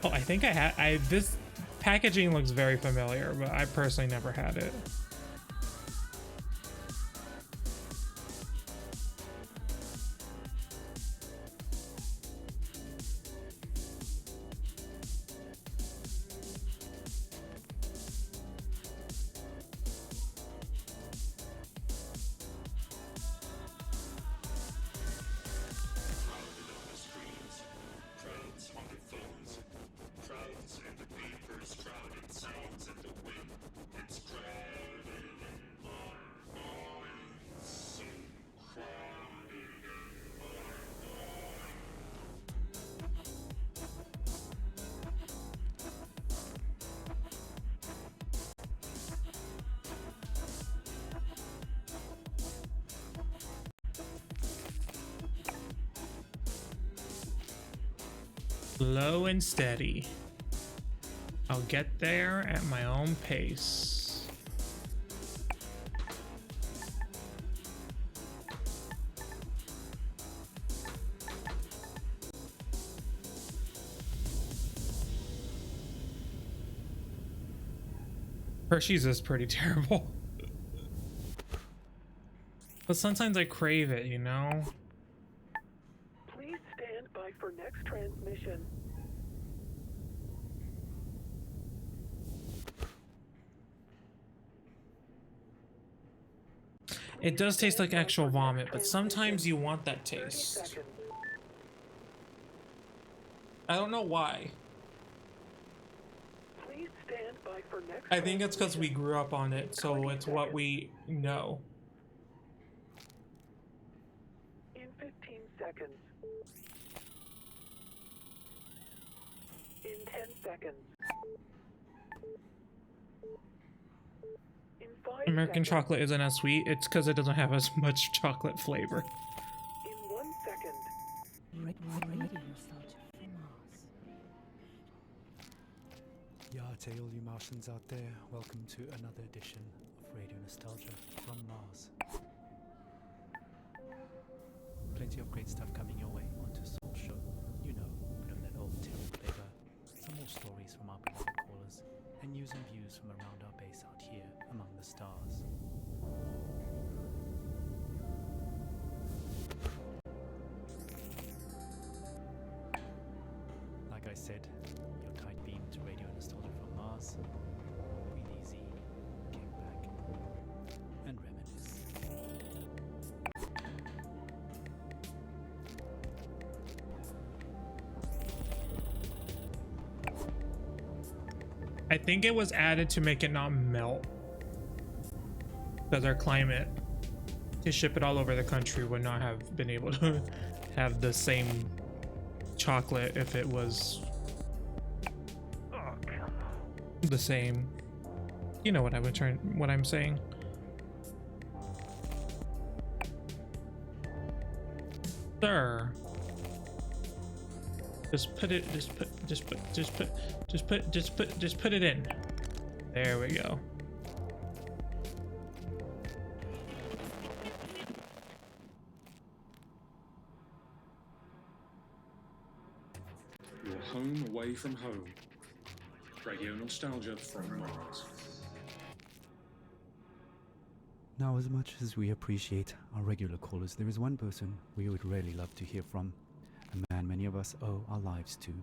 Oh, I think I had. This packaging looks very familiar, but I personally never had it. crowds on the phones, crowds in the papers, crowded sounds in the wind. It's crowded in our minds, so crowded in our Slow and steady. I'll get there at my own pace. Hershey's is pretty terrible. But sometimes I crave it, you know? Please stand by for next transmission. It does taste like actual vomit, but sometimes you want that taste. I don't know why. stand by for next I think it's because we grew up on it, so it's what we know. In 15 seconds. In 10 seconds. In 5 American seconds. chocolate isn't as sweet. It's because it doesn't have as much chocolate flavor. In 1 second. Radio nostalgia from Mars. Yate, all you Martians out there, welcome to another edition of Radio Nostalgia from Mars. Plenty of great stuff coming your way onto Soul Show. You know that old tale flavor. Some more stories from our beloved callers, and news and views from around our base out here among the stars. Like I said, your tight beam to Radio Nostalgia from Mars. Breathe easy, kick back, and reminisce. I think it was added to make it not melt. Because our climate, to ship it all over the country, would not have been able to have the same chocolate if it was the same. You know what I'm saying. Sir. Just put it in. There we go. Your home away from home. Radio Nostalgia from Mars. Now, as much as we appreciate our regular callers, there is one person we would really love to hear from. A man many of us owe our lives to.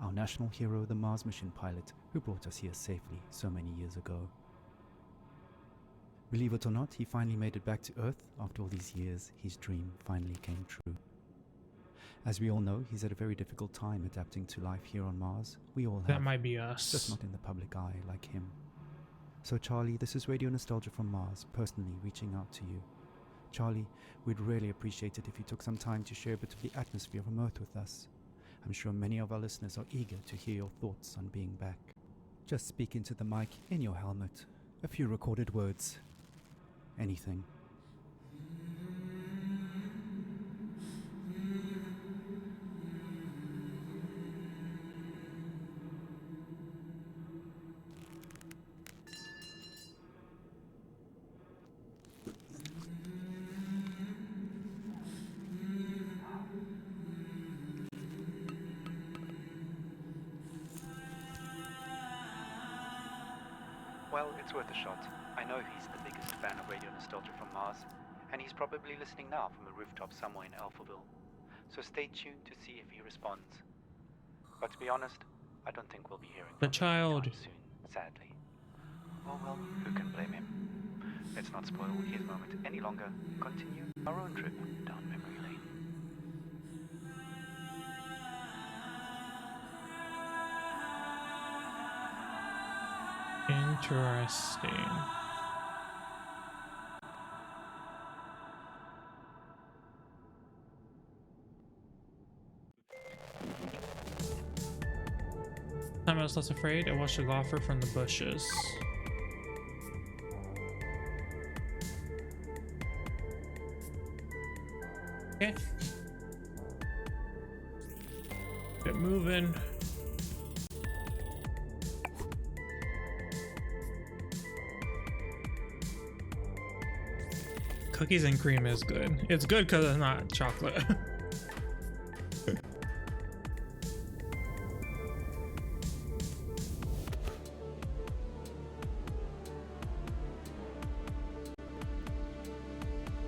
Our national hero, the Mars mission pilot, who brought us here safely so many years ago. Believe it or not, he finally made it back to Earth. After all these years, his dream finally came true. As we all know, he's had a very difficult time adapting to life here on Mars. We all have. That might be us. Just not in the public eye like him. So Charlie, this is Radio Nostalgia from Mars, personally reaching out to you. Charlie, we'd really appreciate it if you took some time to share a bit of the atmosphere from Earth with us. I'm sure many of our listeners are eager to hear your thoughts on being back. Just speak into the mic in your helmet. A few recorded words. Anything. Well, it's worth a shot. I know he's the biggest fan of Radio Nostalgia from Mars, and he's probably listening now from a rooftop somewhere in Alphaville. So stay tuned to see if he responds. But to be honest, I don't think we'll be hearing The from child. him soon, sadly. Oh well, who can blame him? Let's not spoil his moment any longer and continue our own trip down memory lane. Interesting. Time I was less afraid, I watched a golfer from the bushes. Okay. Get moving. Cookies and cream is good. It's good because it's not chocolate.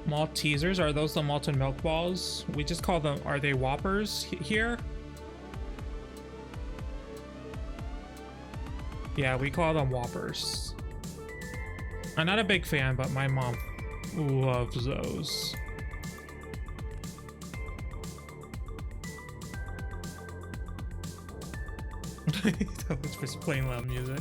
Maltesers, are those the malted milk balls? We just call them, are they Whoppers here? Yeah, we call them Whoppers. I'm not a big fan, but my mom loves those. That was just plain loud music.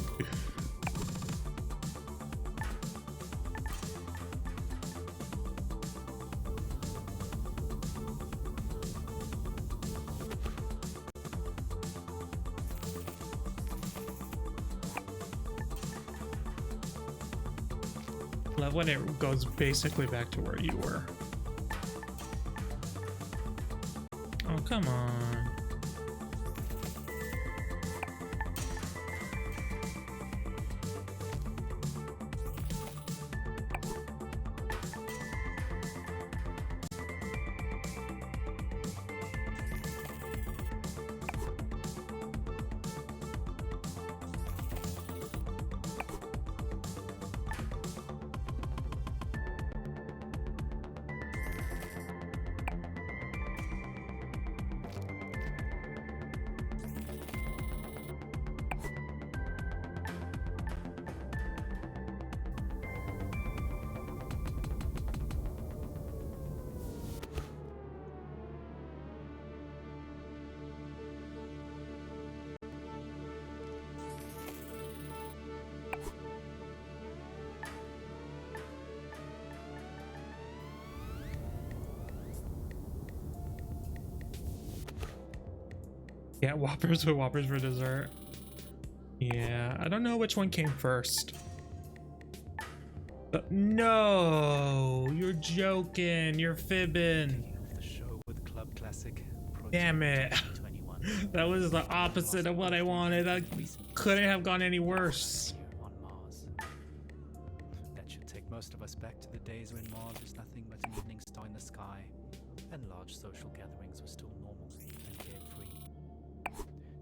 Love when it goes basically back to where you were. Oh, come on. Yeah, Whoppers with Whoppers for dessert. Yeah, I don't know which one came first. But no, you're joking. You're fibbing. The show with Club Classic. Damn it. That was the opposite of what I wanted. I couldn't have gone any worse. On Mars. That should take most of us back to the days when Mars was nothing but an evening star in the sky, and large social gatherings were still normal and carefree.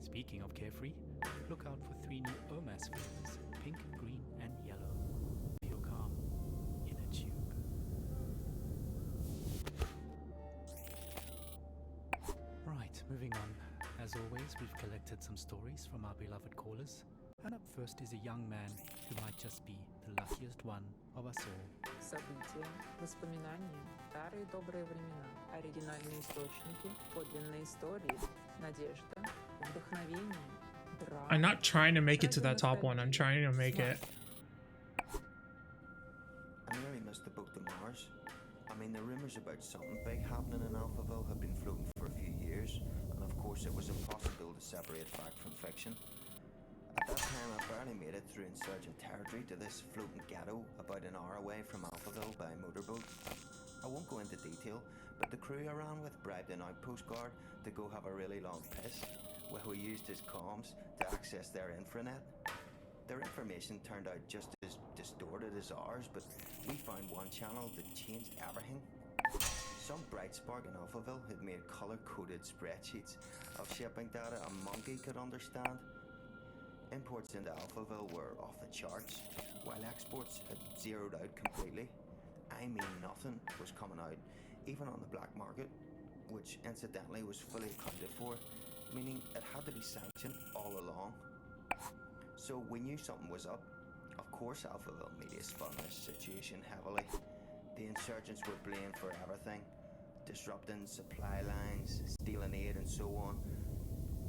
Speaking of carefree, look out for 3 new OMAS flavors, pink, green, and yellow. Pure calm in a tube. Right, moving on. As always, we've collected some stories from our beloved callers. And up first is a young man who might just be the luckiest one of us all. События, воспоминания, старые добрые времена, оригинальные источники, подлинные истории, надежда, вдохновение, драма. I'm not trying to make it to that top one. I'm trying to make it. I nearly missed the boat to Mars. I mean, the rumors about something big happening in Alphaville have been floating for a few years, and of course it was impossible to separate fact from fiction. At that time, I barely made it through insurgent territory to this floating ghetto about an hour away from Alphaville by motorboat. I won't go into detail, but the crew I ran with bribed an outpost guard to go have a really long piss, where we used his comms to access their infranet. Their information turned out just as distorted as ours, but we found one channel that changed everything. Some bright spark in Alphaville had made color-coded spreadsheets of shipping data a monkey could understand. Imports into Alphaville were off the charts, while exports had zeroed out completely. I mean, nothing was coming out, even on the black market, which incidentally was fully accounted for, meaning it had to be sanctioned all along. So we knew something was up. Of course, Alphaville media spun this situation heavily. The insurgents were blamed for everything, disrupting supply lines, stealing aid, and so on.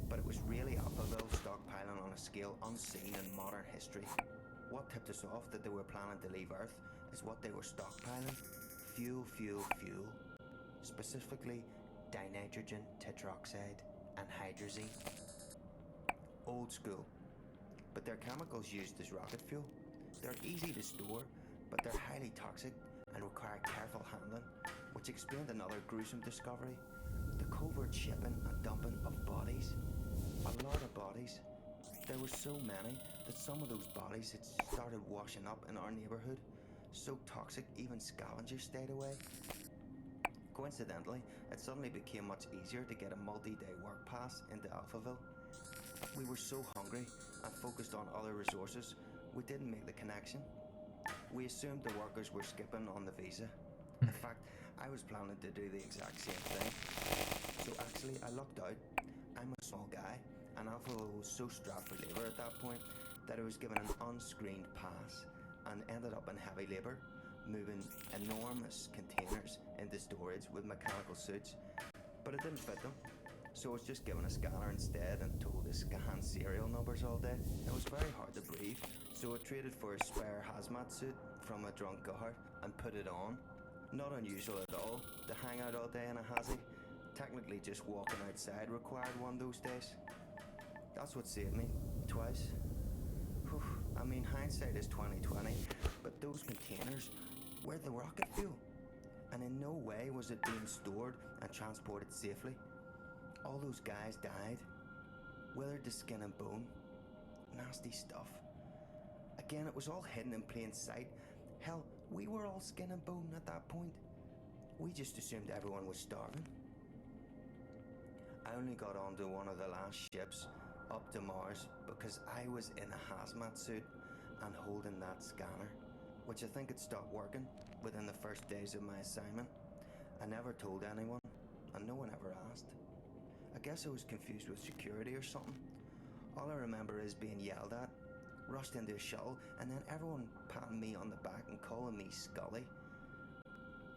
But it was really Alphaville stockpiling on a scale unseen in modern history. What tipped us off that they were planning to leave Earth is what they were stockpiling. Fuel, fuel, fuel. Specifically, dinitrogen tetroxide and hydrazine. Old school. But they're chemicals used as rocket fuel. They're easy to store, but they're highly toxic and require careful handling, which explained another gruesome discovery. The covert shipping and dumping of bodies. A lot of bodies. There were so many that some of those bodies had started washing up in our neighborhood. So toxic, even scavengers stayed away. Coincidentally, it suddenly became much easier to get a multi-day work pass into Alphaville. We were so hungry and focused on other resources, we didn't make the connection. We assumed the workers were skipping on the visa. In fact, I was planning to do the exact same thing. So actually, I lucked out. I'm a small guy, and Alphaville was so strapped for labour at that point that I was given an unscreened pass and ended up in heavy labour, moving enormous containers into storage with mechanical suits. But it didn't fit them. so I was just given a scanner instead and told to scan serial numbers all day. It was very hard to breathe, so I traded for a spare hazmat suit from a drunk guard and put it on. Not unusual at all to hang out all day in a hazy. Technically just walking outside required one those days. That's what saved me, twice. Whew. I mean, hindsight is 20/20, but those containers were the rocket fuel. And in no way was it being stored and transported safely. All those guys died, withered to skin and bone. Nasty stuff. Again, it was all hidden in plain sight. Hell, we were all skin and bone at that point. We just assumed everyone was starving. I only got onto one of the last ships up to Mars because I was in a hazmat suit and holding that scanner, which I think had stopped working within the first days of my assignment. I never told anyone, and no one ever asked. I guess I was confused with security or something. All I remember is being yelled at, rushed into a shuttle, and then everyone patting me on the back and calling me Scully,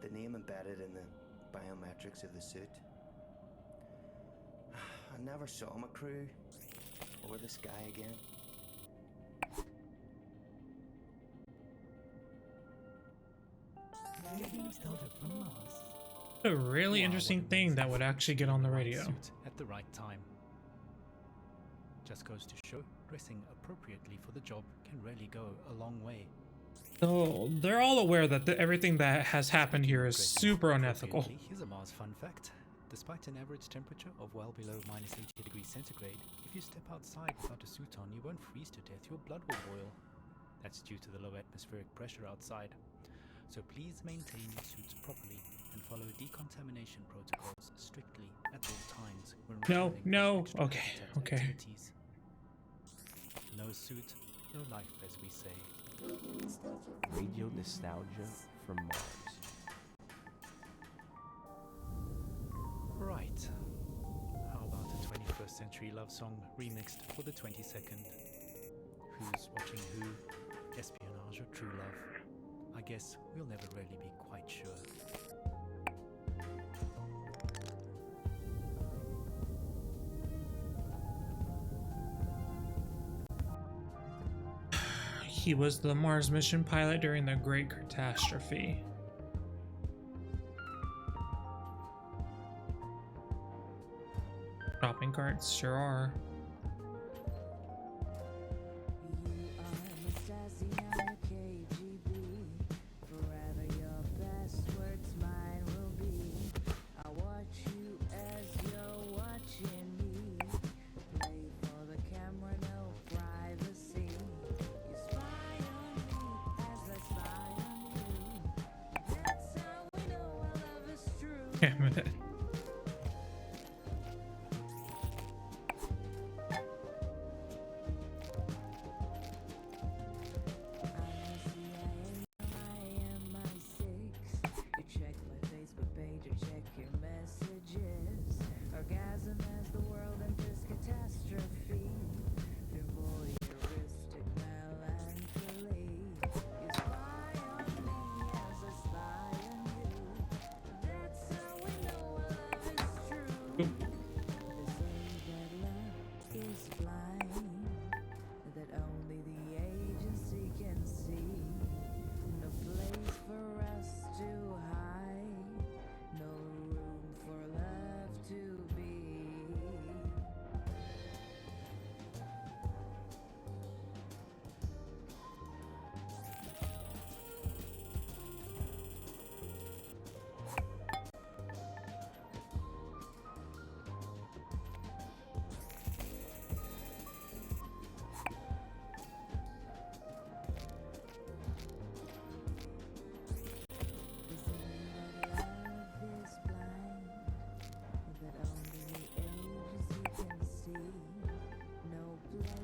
the name embedded in the biometrics of the suit. I never saw my crew or the sky again. A really interesting thing that would actually get on the radio. At the right time. Just goes to show, dressing appropriately for the job can really go a long way. So they're all aware that everything that has happened here is super unethical. Here's a Mars fun fact. Despite an average temperature of well below minus 80 degrees centigrade, if you step outside without a suit on, you won't freeze to death, your blood will boil. That's due to the low atmospheric pressure outside. So please maintain your suits properly and follow decontamination protocols strictly at all times when No. Okay. activities. No suit, no life, as we say. Radio nostalgia from Mars. Right. How about a 21st century love song remixed for the 22nd? Who's watching who? Espionage or true love? I guess we'll never really be quite sure. He was the Mars mission pilot during the Great Catastrophe. Shopping carts sure are. Damn it.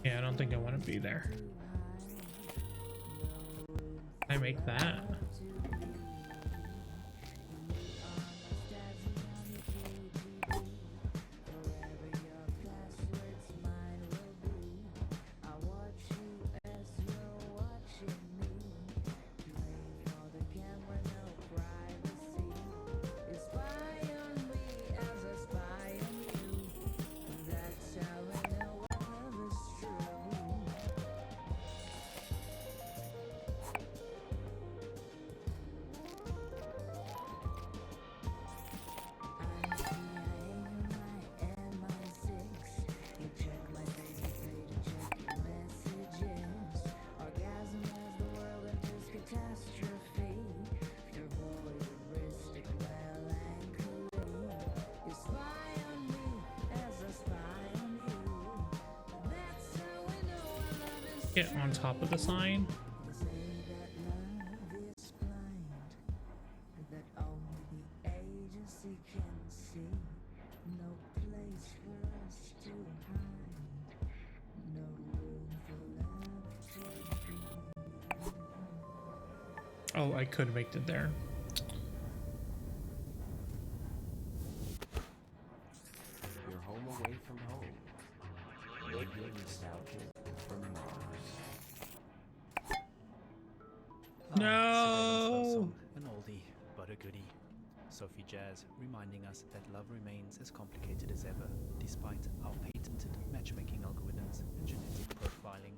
Yeah, I don't think I want to be there. Can I make that? get on top of the sign. Oh, I could have baked it there. You're home away from home. Radio nostalgia from Mars. No. An oldie, but a goodie. Sophie Jazz reminding us that love remains as complicated as ever, despite our patented matchmaking algorithms and genetic profiling.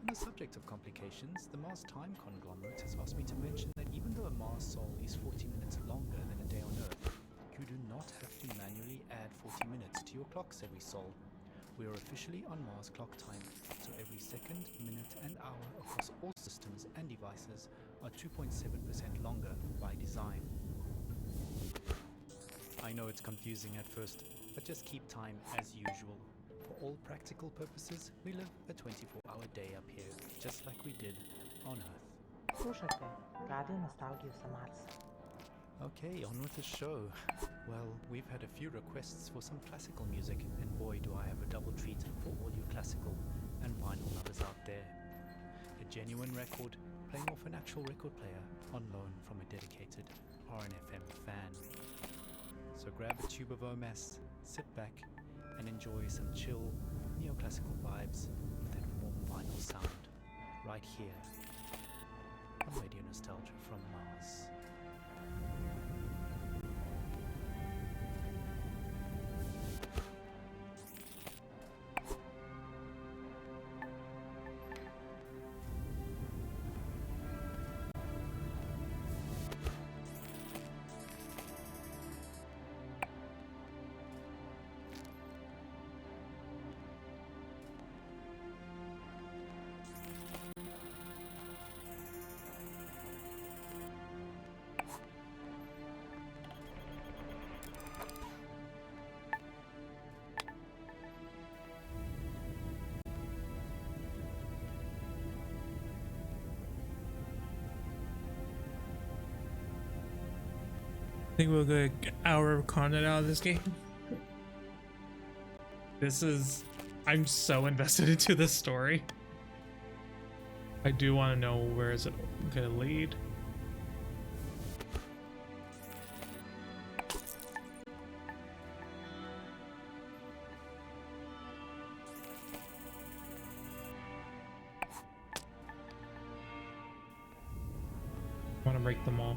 On the subject of complications, the Mars Time Conglomerate has asked me to mention that even though a Mars sol is 40 minutes longer than a day on Earth, you do not have to manually add 40 minutes to your clocks every sol. We are officially on Mars clock time, so every second, minute and hour across all systems and devices are 2.7% longer by design. I know it's confusing at first, but just keep time as usual. For all practical purposes, we live a 24-hour day up here, just like we did on Earth. Слушайте, Radio Nostalgiju sa Marsa. Okay, on with the show. Well, we've had a few requests for some classical music, and boy do I have a double treat for all you classical and vinyl lovers out there. A genuine record playing off an actual record player on loan from a dedicated RNFM fan. So grab a tube of OMAS, sit back, and enjoy some chill neoclassical vibes with that warm vinyl sound right here on Radio Nostalgia from Mars. I think we'll get an hour of content out of this game. I'm so invested into this story. I do want to know where is it gonna lead. I want to break them all.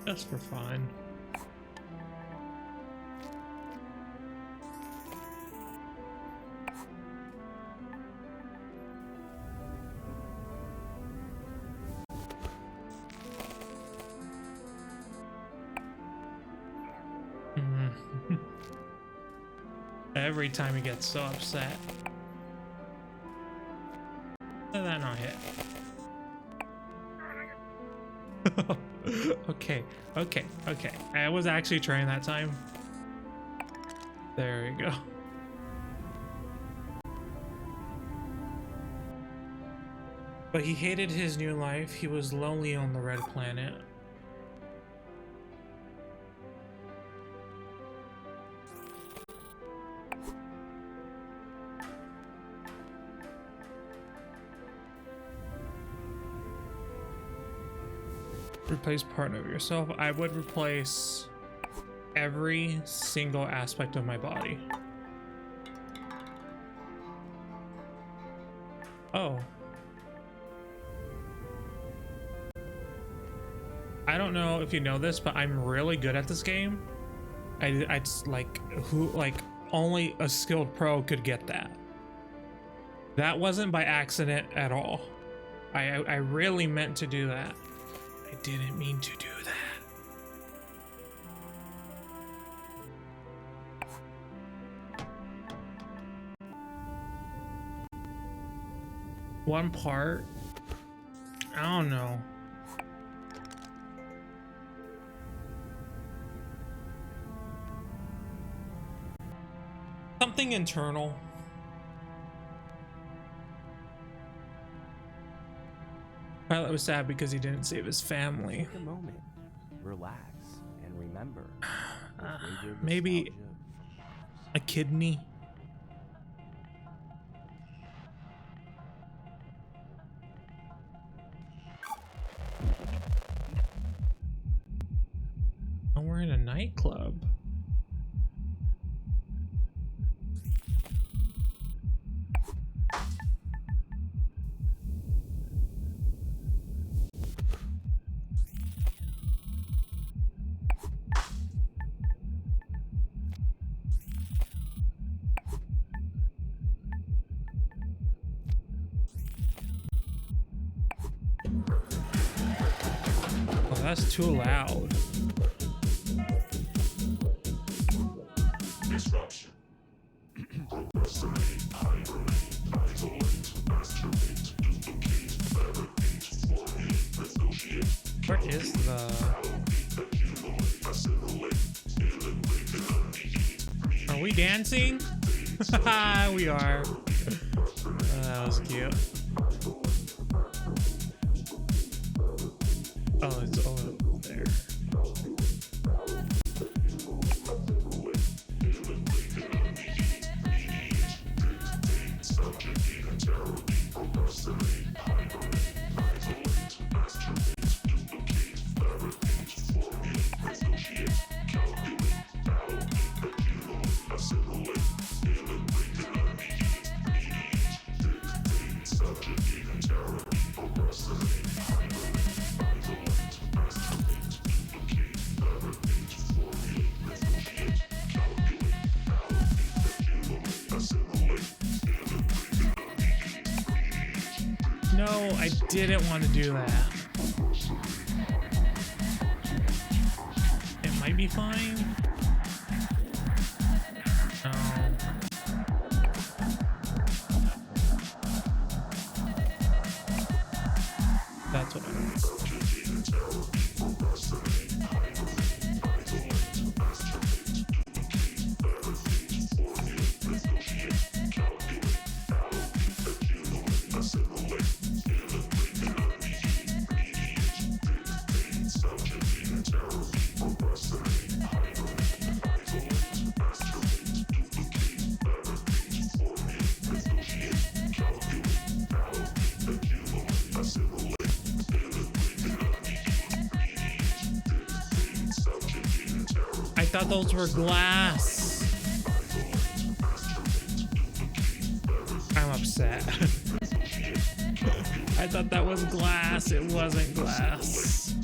Just for fun. Every time he gets so upset. How did that not hit? Okay. I was actually trying that time. There we go. But he hated his new life. He was lonely on the red planet. Replace part of yourself. I would replace every single aspect of my body. Oh. I don't know if you know this, but I'm really good at this game. I just like only a skilled pro could get that. That wasn't by accident at all. I really meant to do that. I didn't mean to do that. One part? I don't know. Something internal. Pilot was sad because he didn't save his family. Take a moment, relax, and remember. Radio Maybe nostalgia from Mars. a kidney. Oh, we're in a nightclub. Oh, that's too loud. Disruption. Procrastinate, hibernate, isolate, masturbate, duplicate, fabricate, formulate, negotiate. Where is the... Are we dancing? We are. That was cute. Oh, it's over there. No, I didn't want to do that. It might be fine. No. That's what I want. I thought those were glass. I'm upset. I thought that was glass. It wasn't glass.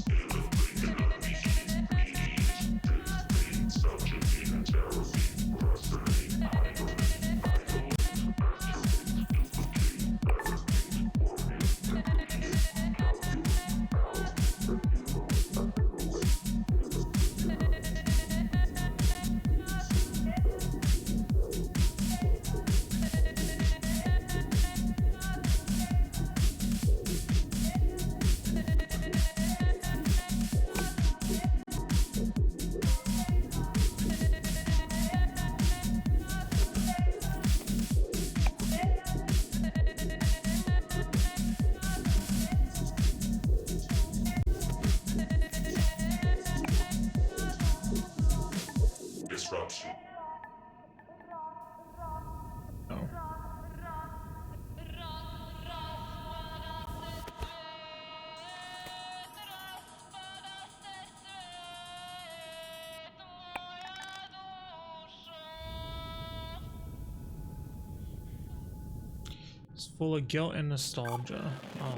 Disruption. Oh. It's full of guilt and nostalgia. Oh.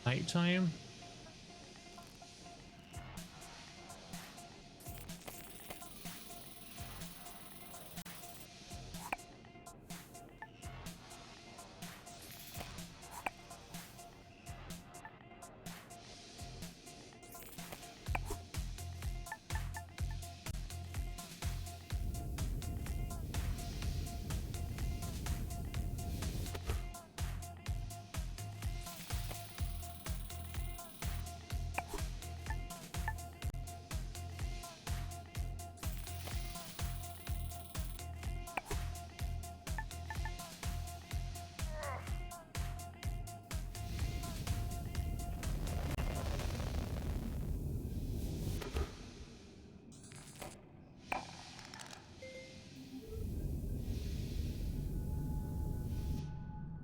Nighttime?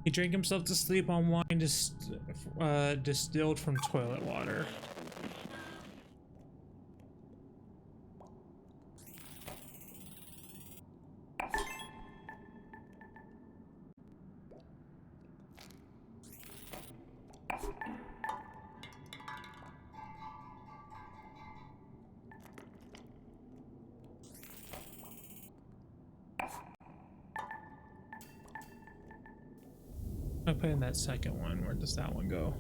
He drank himself to sleep on wine distilled from toilet water. I put in that second one. Where does that one go?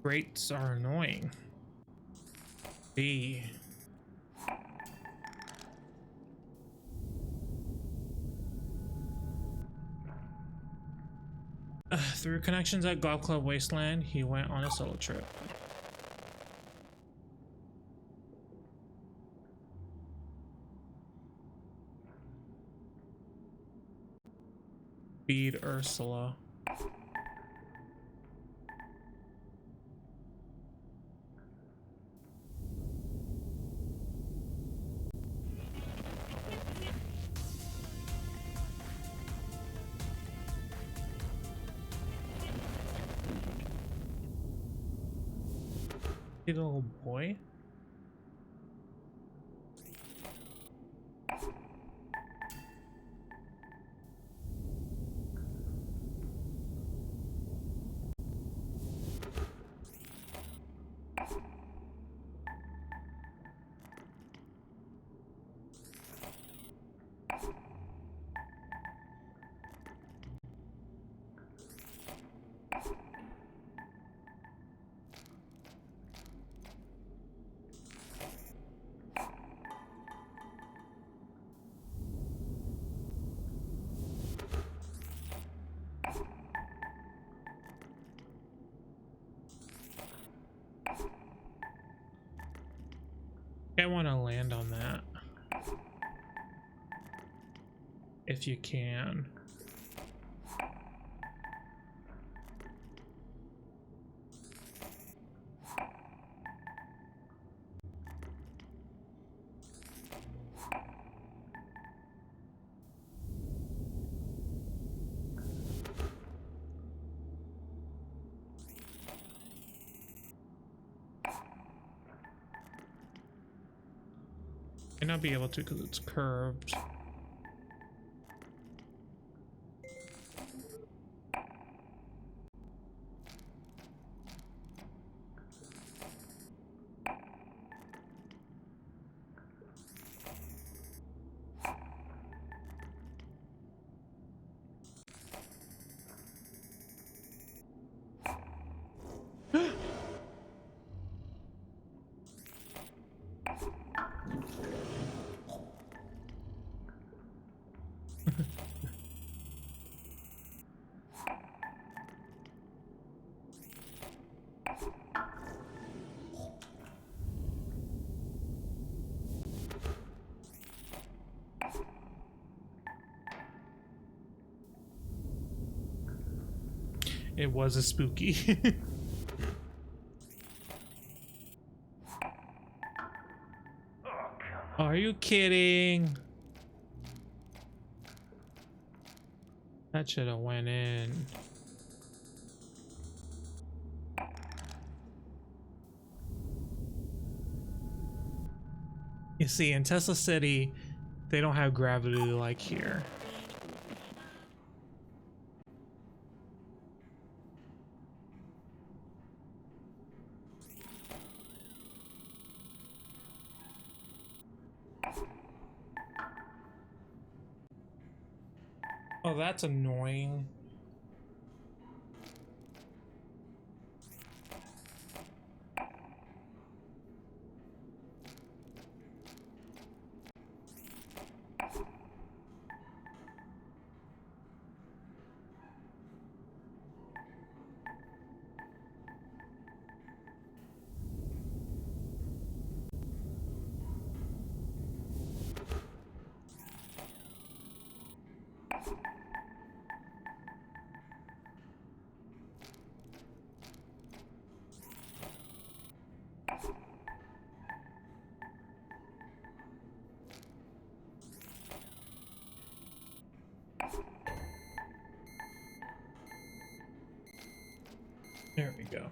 Grates are annoying. B. Through connections at Golf Club Wasteland, he went on a solo trip. Feed Ursula. Little boy. I want to land on that. If you can. May not be able to because it's curved. It was a spooky. Are you kidding? That should have went in. You see, in Tesla City, they don't have gravity like here. Oh, that's annoying. There we go.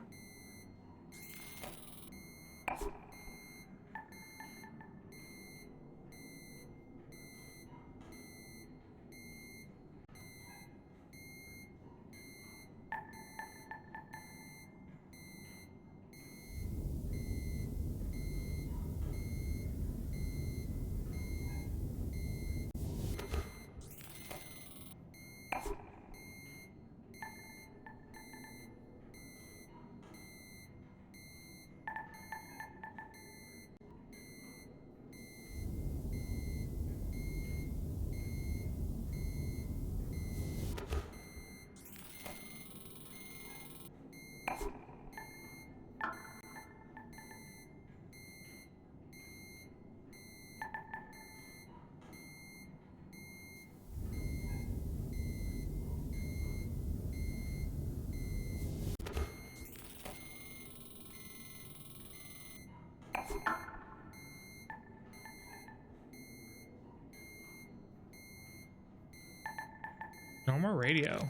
No more radio,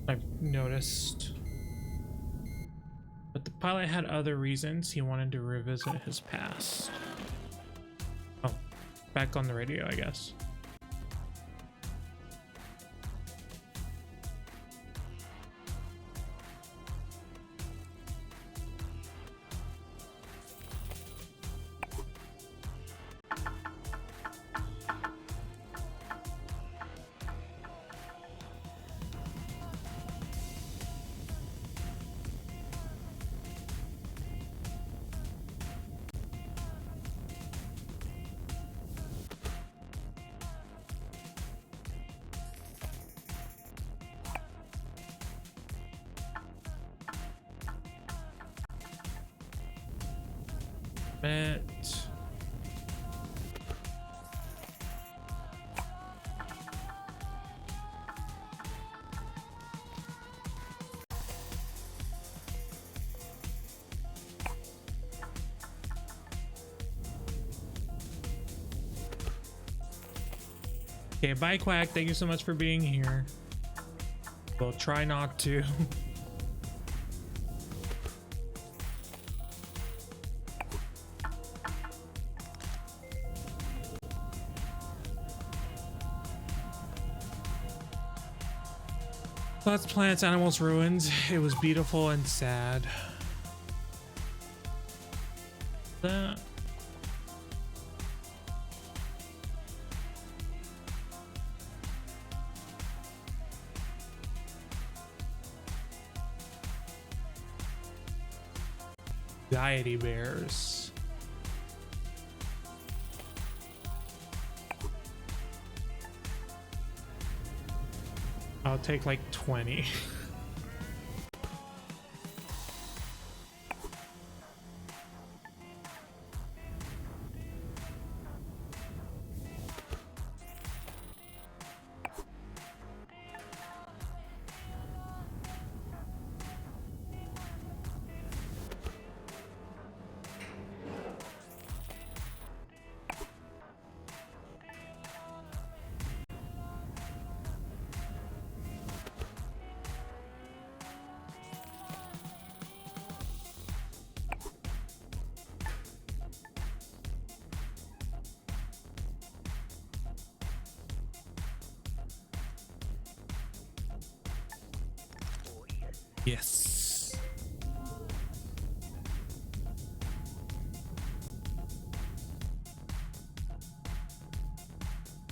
I've noticed. But the pilot had other reasons he wanted to revisit his past. Oh, back on the radio, I guess. It. Okay, bye Quack, thank you so much for being here. We'll try not to. Thoughts, plants, animals, ruins. It was beautiful and sad. That. Anxiety bears. I'll take like 20. Yes.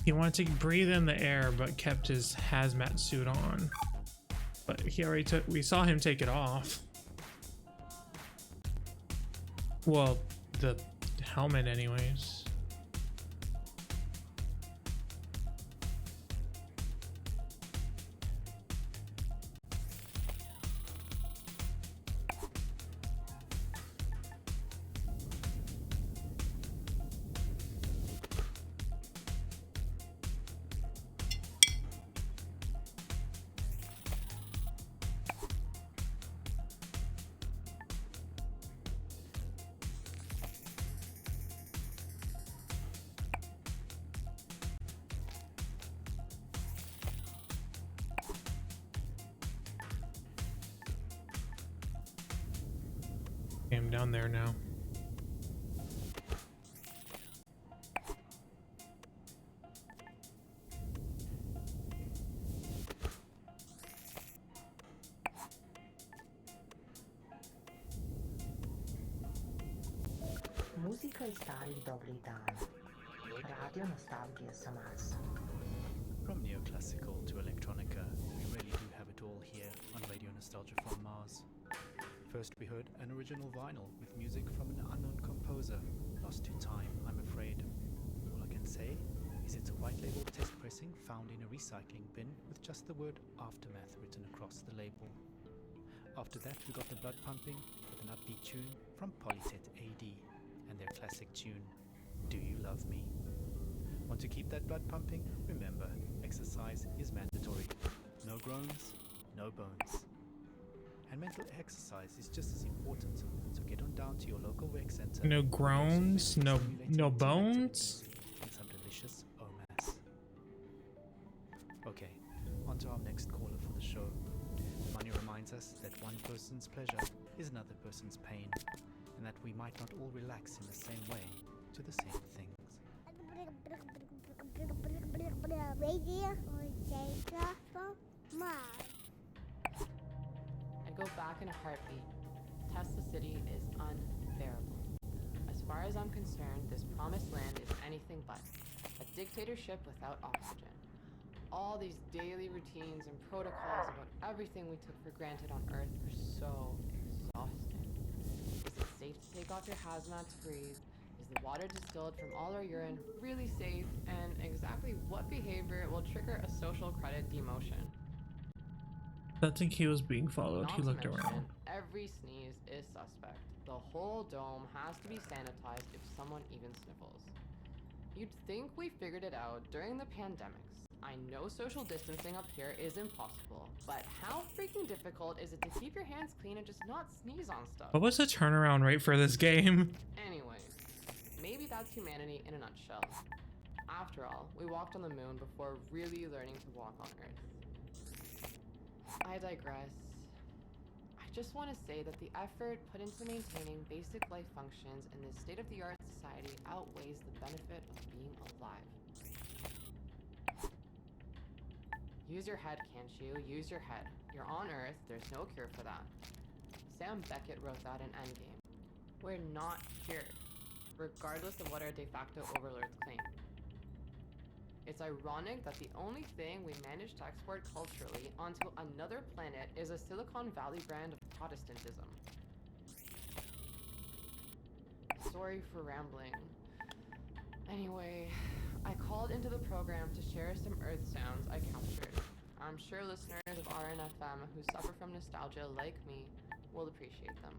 He wanted to breathe in the air, but kept his hazmat suit on. But he already took, we saw him take it off. Well, the helmet anyways. Okay, I'm down there now. Muzika iz starih dobrih dan. Radio nostalgije za Mars. From neoclassical to electronica, we really do have it all here on Radio Nostalgia from Mars. First we heard an original vinyl with music from an unknown composer, lost to time, I'm afraid. All I can say is it's a white label test pressing found in a recycling bin with just the word Aftermath written across the label. After that we got the blood pumping with an upbeat tune from Polytet AD and their classic tune, Do You Love Me? Want to keep that blood pumping? Remember, exercise is mandatory. No groans, no bones. And mental exercise is just as important, so get on down to your local rec center. No groans, no bones. And some delicious omas. Okay, on to our next caller for the show. Money reminds us that one person's pleasure is another person's pain, and that we might not all relax in the same way to the same things. Radio Nostalgia from Mars. I'd go back in a heartbeat. Tesla City is unbearable. As far as I'm concerned, this promised land is anything but a dictatorship without oxygen. All these daily routines and protocols about everything we took for granted on Earth are so exhausting. Is it safe to take off your hazmat to breathe? Is the water distilled from all our urine really safe? And exactly what behavior will trigger a social credit demotion? I think he was being followed. Not He to looked mention, around. every sneeze is suspect. The whole dome has to be sanitized if someone even sniffles. You'd think we figured it out during the pandemics. I know social distancing up here is impossible, but how freaking difficult is it to keep your hands clean and just not sneeze on stuff? What was the turnaround rate for this game? Anyway, maybe that's humanity in a nutshell. After all, we walked on the moon before really learning to walk on Earth. I digress. I just want to say that the effort put into maintaining basic life functions in this state-of-the-art society outweighs the benefit of being alive. Use your head, can't you? Use your head. You're on Earth, there's no cure for that. Sam Beckett wrote that in Endgame. We're not cured, regardless of what our de facto overlords claim. It's ironic that the only thing we managed to export culturally onto another planet is a Silicon Valley brand of Protestantism. Sorry for rambling. Anyway, I called into the program to share some Earth sounds I captured. I'm sure listeners of RNFM who suffer from nostalgia like me will appreciate them.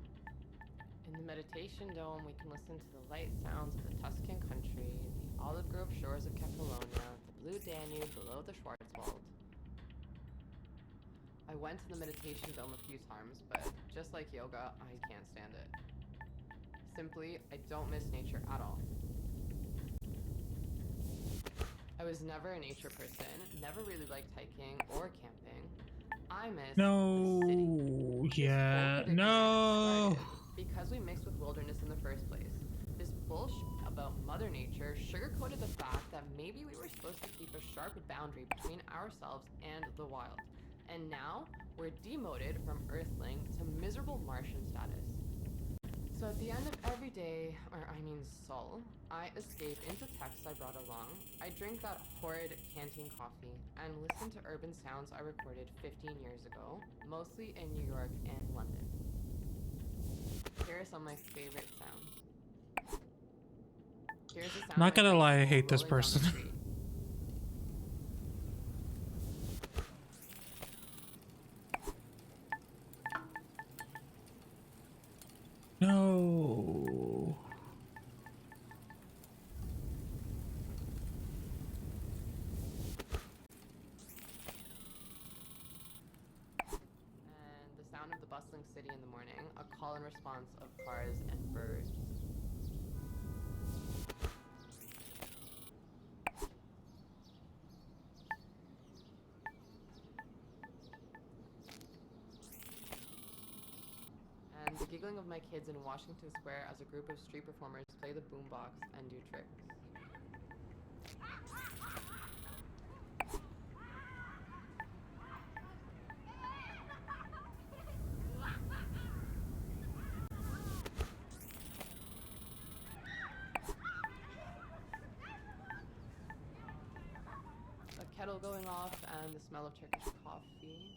In the meditation dome, we can listen to the light sounds of the Tuscan country, the olive grove shores of Kefalonia, the blue Danube below the Schwarzwald. I went to the meditation dome a few times, but just like yoga, I can't stand it. Simply, I don't miss nature at all. I was never a nature person, never really liked hiking or camping. I miss No, the city. yeah, no. Because we mixed with wilderness in the first place. This bullshit about Mother Nature sugarcoated the fact that maybe we were supposed to keep a sharp boundary between ourselves and the wild. And now, we're demoted from Earthling to miserable Martian status. So at the end of every day, Sol, I escape into texts I brought along. I drink that horrid canteen coffee and listen to urban sounds I recorded 15 years ago, mostly in New York and London. Here are some of my favorite sounds. Here's a sound Not gonna like lie, I people hate this rolling down the person. street. No. And the sound of the bustling city in the morning, a call and response of cars and birds. And the giggling of my kids in Washington Square as a group of street performers play the boombox and do tricks. A kettle going off and the smell of Turkish coffee.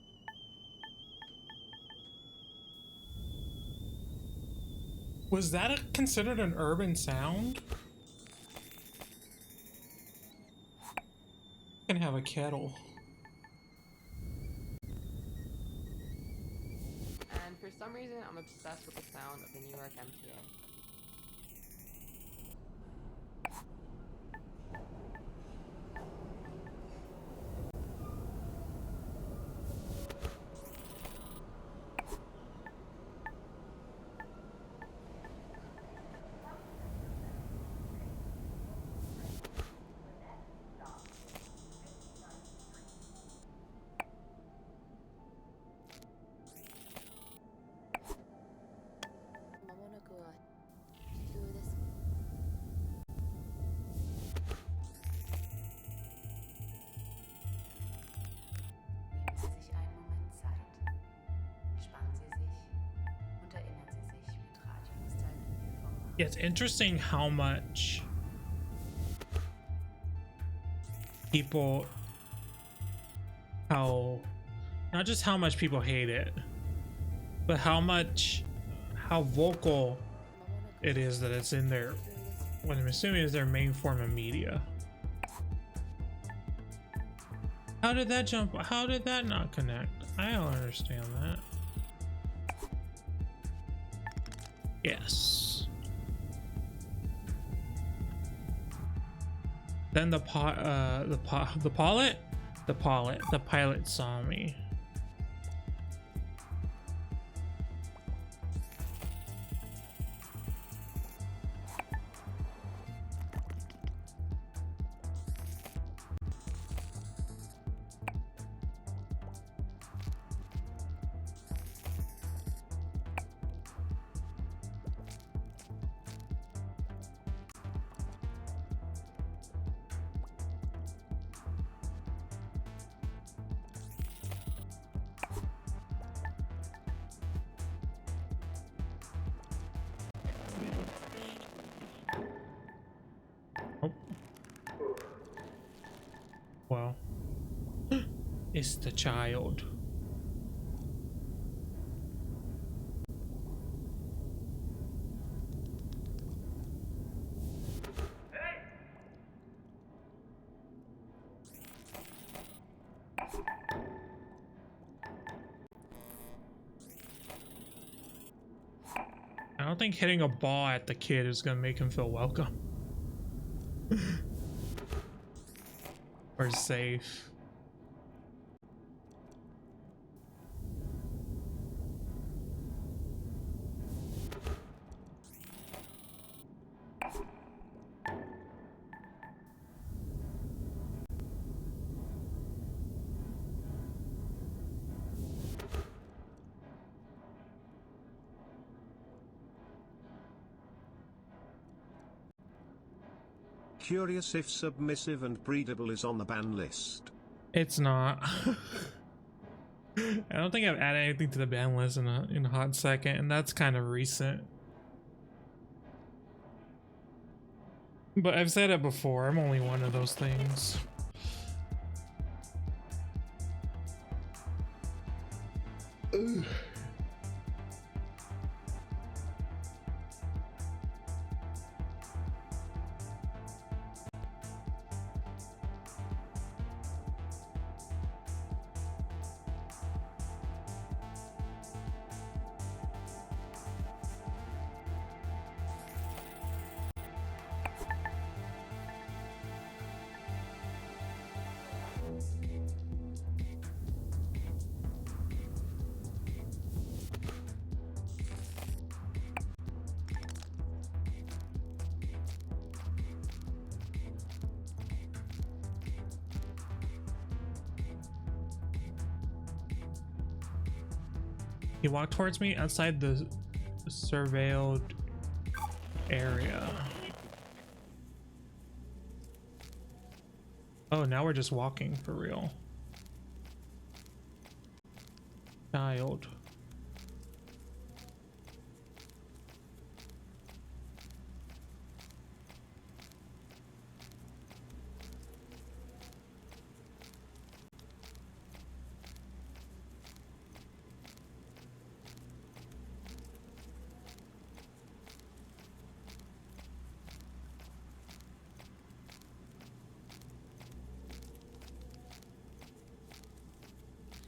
Was that considered an urban sound? Can have a kettle. And for some reason, I'm obsessed with the sound of the New York MTA. Yeah, it's interesting how much people, not just how much people hate it, but how vocal it is that it's in their, what I'm assuming is their main form of media. How did that jump? How did that not connect? I don't understand that. Yes. Then the pilot saw me. Well, it's the child. I don't think hitting a ball at the kid is gonna make him feel welcome. Or safe. Curious if submissive and breedable is on the ban list. It's not. I don't think I've added anything to the ban list in a hot second, and that's kind of recent. But I've said it before, I'm only one of those things. Ugh. He walked towards me outside the surveilled area. Oh, now we're just walking for real. Child.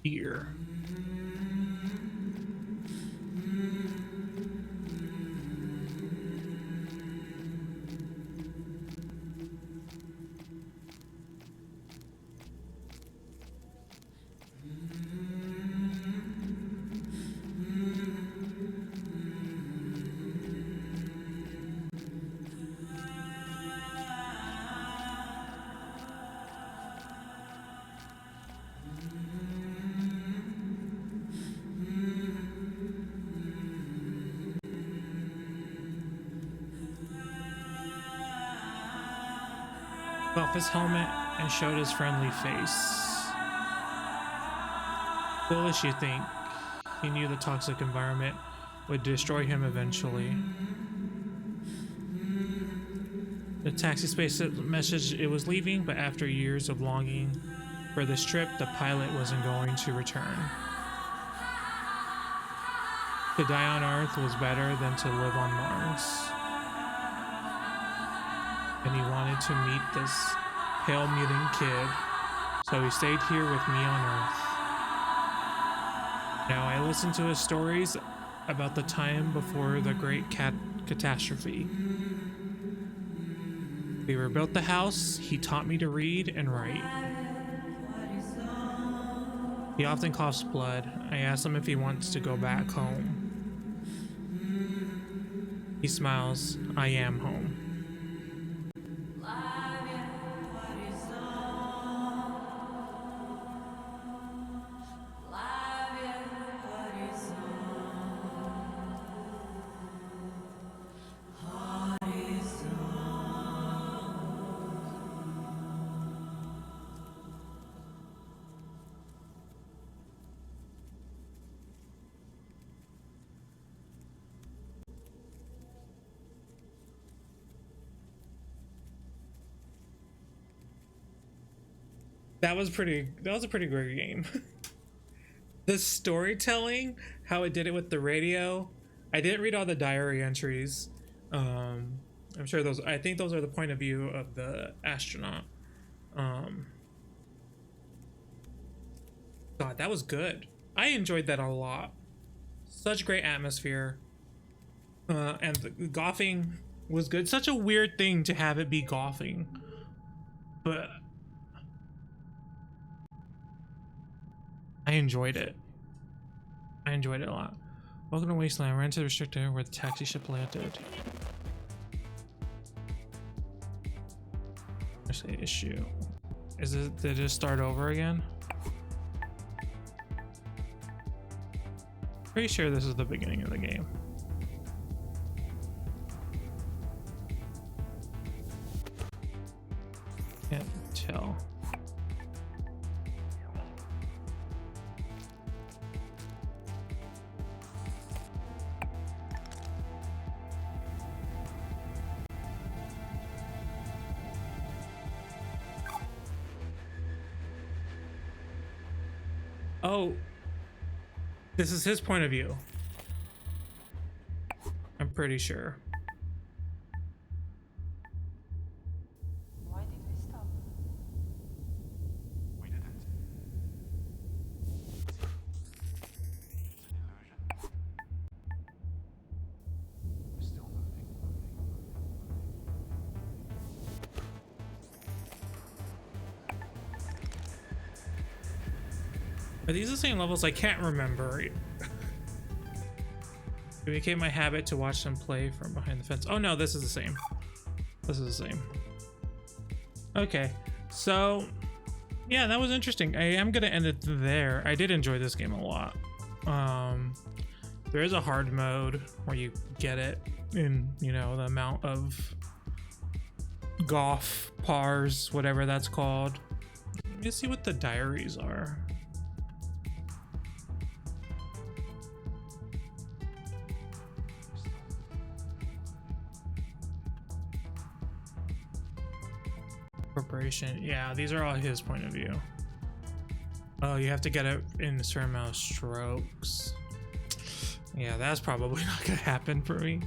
Here. Off his helmet and showed his friendly face. Foolish, you think. He knew the toxic environment would destroy him eventually. The taxi space message it was leaving, but after years of longing for this trip, the pilot wasn't going to return. To die on Earth was better than to live on Mars. And he wanted to meet this pale mutant kid, so he stayed here with me on Earth. Now I listened to his stories about the time before the great catastrophe. We rebuilt the house, he taught me to read and write. He often coughs blood. I asked him if he wants to go back home. He smiles. I am home. That was a pretty great game. The storytelling, how it did it with the radio. I didn't read all the diary entries. I'm sure I think those are the point of view of the astronaut. God, that was good. I enjoyed that a lot. Such great atmosphere. And the golfing was good. Such a weird thing to have it be golfing. But I enjoyed it. I enjoyed it a lot. Welcome to Wasteland. We're into the restricted area where the taxi ship landed. There's the issue. Did it just start over again? Pretty sure this is the beginning of the game. Can't tell. Oh, this is his point of view. I'm pretty sure. Why did we stop? We didn't. It's an illusion. We're still moving. Are these the same levels? I can't remember. It became my habit to watch them play from behind the fence. Oh no, this is the same. This is the same. Okay, so yeah, that was interesting. I am gonna end it there. I did enjoy this game a lot. There is a hard mode where you get it in, you know, the amount of golf pars, whatever that's called. Let me see what the diaries are. Corporation. Yeah, these are all his point of view. Oh, you have to get it in a certain amount of strokes. Yeah, that's probably not gonna happen for me.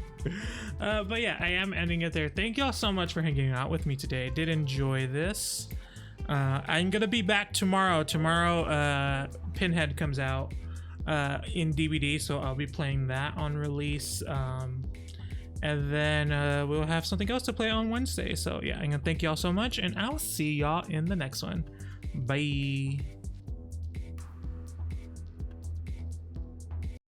But yeah, I am ending it there. Thank y'all so much for hanging out with me today. I did enjoy this. I'm gonna be back tomorrow. Tomorrow, Pinhead comes out in DVD, so I'll be playing that on release. And then we'll have something else to play on Wednesday. So yeah, I'm gonna thank y'all so much, and I'll see y'all in the next one. Bye.